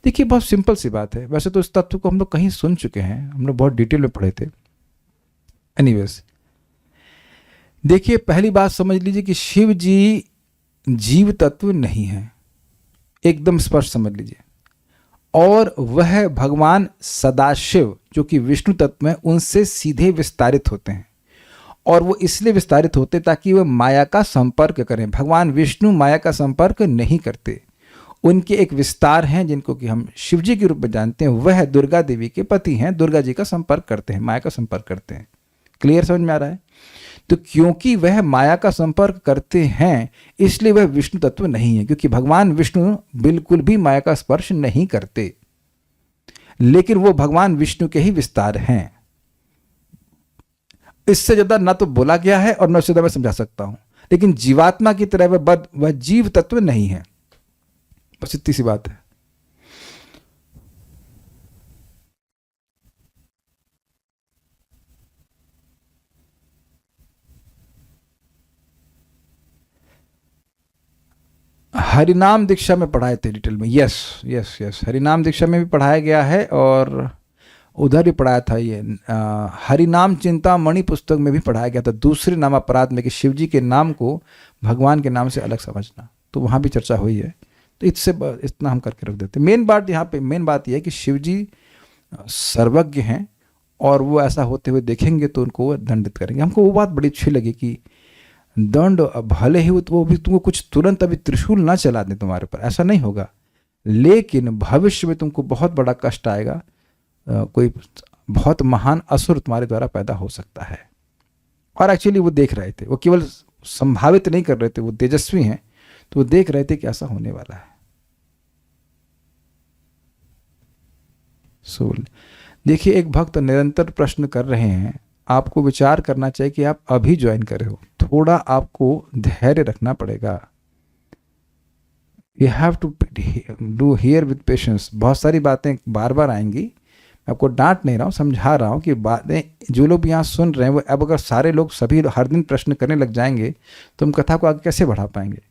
देखिए बहुत सिंपल सी बात है। वैसे तो इस तत्व को हम लोग कहीं सुन चुके हैं, हम लोग बहुत डिटेल में पढ़े थे। एनीवेज, देखिए पहली बात समझ लीजिए कि शिव जी जीव तत्व नहीं है, एकदम स्पष्ट समझ लीजिए। और वह भगवान सदाशिव जो कि विष्णु तत्व में, उनसे सीधे विस्तारित होते हैं। और वो इसलिए विस्तारित होते ताकि वह माया का संपर्क करें। भगवान विष्णु माया का संपर्क नहीं करते। उनके एक विस्तार हैं जिनको कि हम शिव जी के रूप में जानते हैं, वह दुर्गा देवी के पति हैं, दुर्गा जी का संपर्क करते हैं, माया का संपर्क करते हैं। क्लियर समझ में आ रहा है? तो क्योंकि वह माया का संपर्क करते हैं, इसलिए वह विष्णु तत्व नहीं है, क्योंकि भगवान विष्णु बिल्कुल भी माया का स्पर्श नहीं करते, लेकिन वो भगवान विष्णु के ही विस्तार हैं। इससे ज्यादा ना तो बोला गया है और न उससे ज्यादा मैं समझा सकता हूं। लेकिन जीवात्मा की तरह वह जीव तत्व नहीं है, बस इतनी सी बात है। हरिनाम दीक्षा में पढ़ाए थे डिटेल में। यस यस यस, हरिनाम दीक्षा में भी पढ़ाया गया है और उधर भी पढ़ाया था। ये हरिनाम चिंतामणि पुस्तक में भी पढ़ाया गया था, दूसरे नाम अपराध में, कि शिव जी के नाम को भगवान के नाम से अलग समझना। तो वहाँ भी चर्चा हुई है। तो इससे इतना हम करके रख देते। मेन बात यहाँ पे, मेन बात यह है कि शिव जी सर्वज्ञ हैं और वो ऐसा होते हुए देखेंगे तो उनको दंडित करेंगे। हमको वो बात बड़ी अच्छी लगी कि दंड भले ही वो भी तुमको कुछ तुरंत अभी त्रिशूल ना चला दें तुम्हारे ऊपर, ऐसा नहीं होगा, लेकिन भविष्य में तुमको बहुत बड़ा कष्ट आएगा। कोई बहुत महान असुर तुम्हारे द्वारा पैदा हो सकता है। और एक्चुअली वो देख रहे थे, वो केवल संभावित नहीं कर रहे थे, वो तेजस्वी हैं, तो वो देख रहे थे कि ऐसा होने वाला है। देखिए एक भक्त निरंतर प्रश्न कर रहे हैं, आपको विचार करना चाहिए कि आप अभी ज्वाइन करे हो, थोड़ा आपको धैर्य रखना पड़ेगा। You have to do here with patience. बहुत सारी बातें बार बार आएंगी, मैं आपको डांट नहीं रहा हूँ, समझा रहा हूँ कि बातें जो लोग यहाँ सुन रहे हैं वो अब अगर सारे लोग सभी हर दिन प्रश्न करने लग जाएंगे तो हम कथा को आगे कैसे बढ़ा पाएंगे।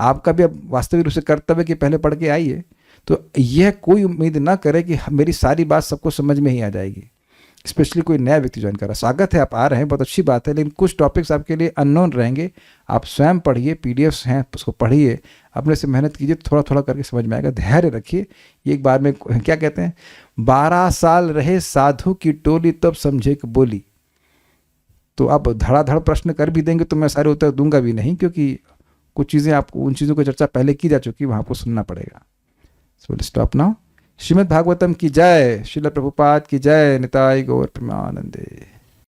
आपका भी अब वास्तविक रूप से कर्तव्य कि पहले पढ़ के आइए। तो यह कोई उम्मीद ना करे कि मेरी सारी बात सबको समझ में ही आ जाएगी, स्पेशली कोई नया व्यक्ति ज्वाइन कर रहा है। स्वागत है, आप आ रहे हैं, बहुत अच्छी बात है, लेकिन कुछ टॉपिक्स आपके लिए अननोन रहेंगे। आप स्वयं पढ़िए, पीडीएफ्स हैं उसको पढ़िए, अपने से मेहनत कीजिए, थोड़ा थोड़ा करके समझ में आएगा। धैर्य रखिए। ये एक बार में क्या कहते हैं, 12 साल रहे साधु की टोली तब समझे कि बोली। तो आप धड़ाधड़ प्रश्न कर भी देंगे तो मैं सारे उत्तर दूंगा भी नहीं, क्योंकि कुछ चीज़ें आपको, उन चीज़ों की चर्चा पहले की जा चुकी, वहाँ आपको सुनना पड़ेगा। So stop now. Shrimad Bhagavatam की जय, श्रील प्रभुपाद की जय, निताई गौर प्रेमानंदे।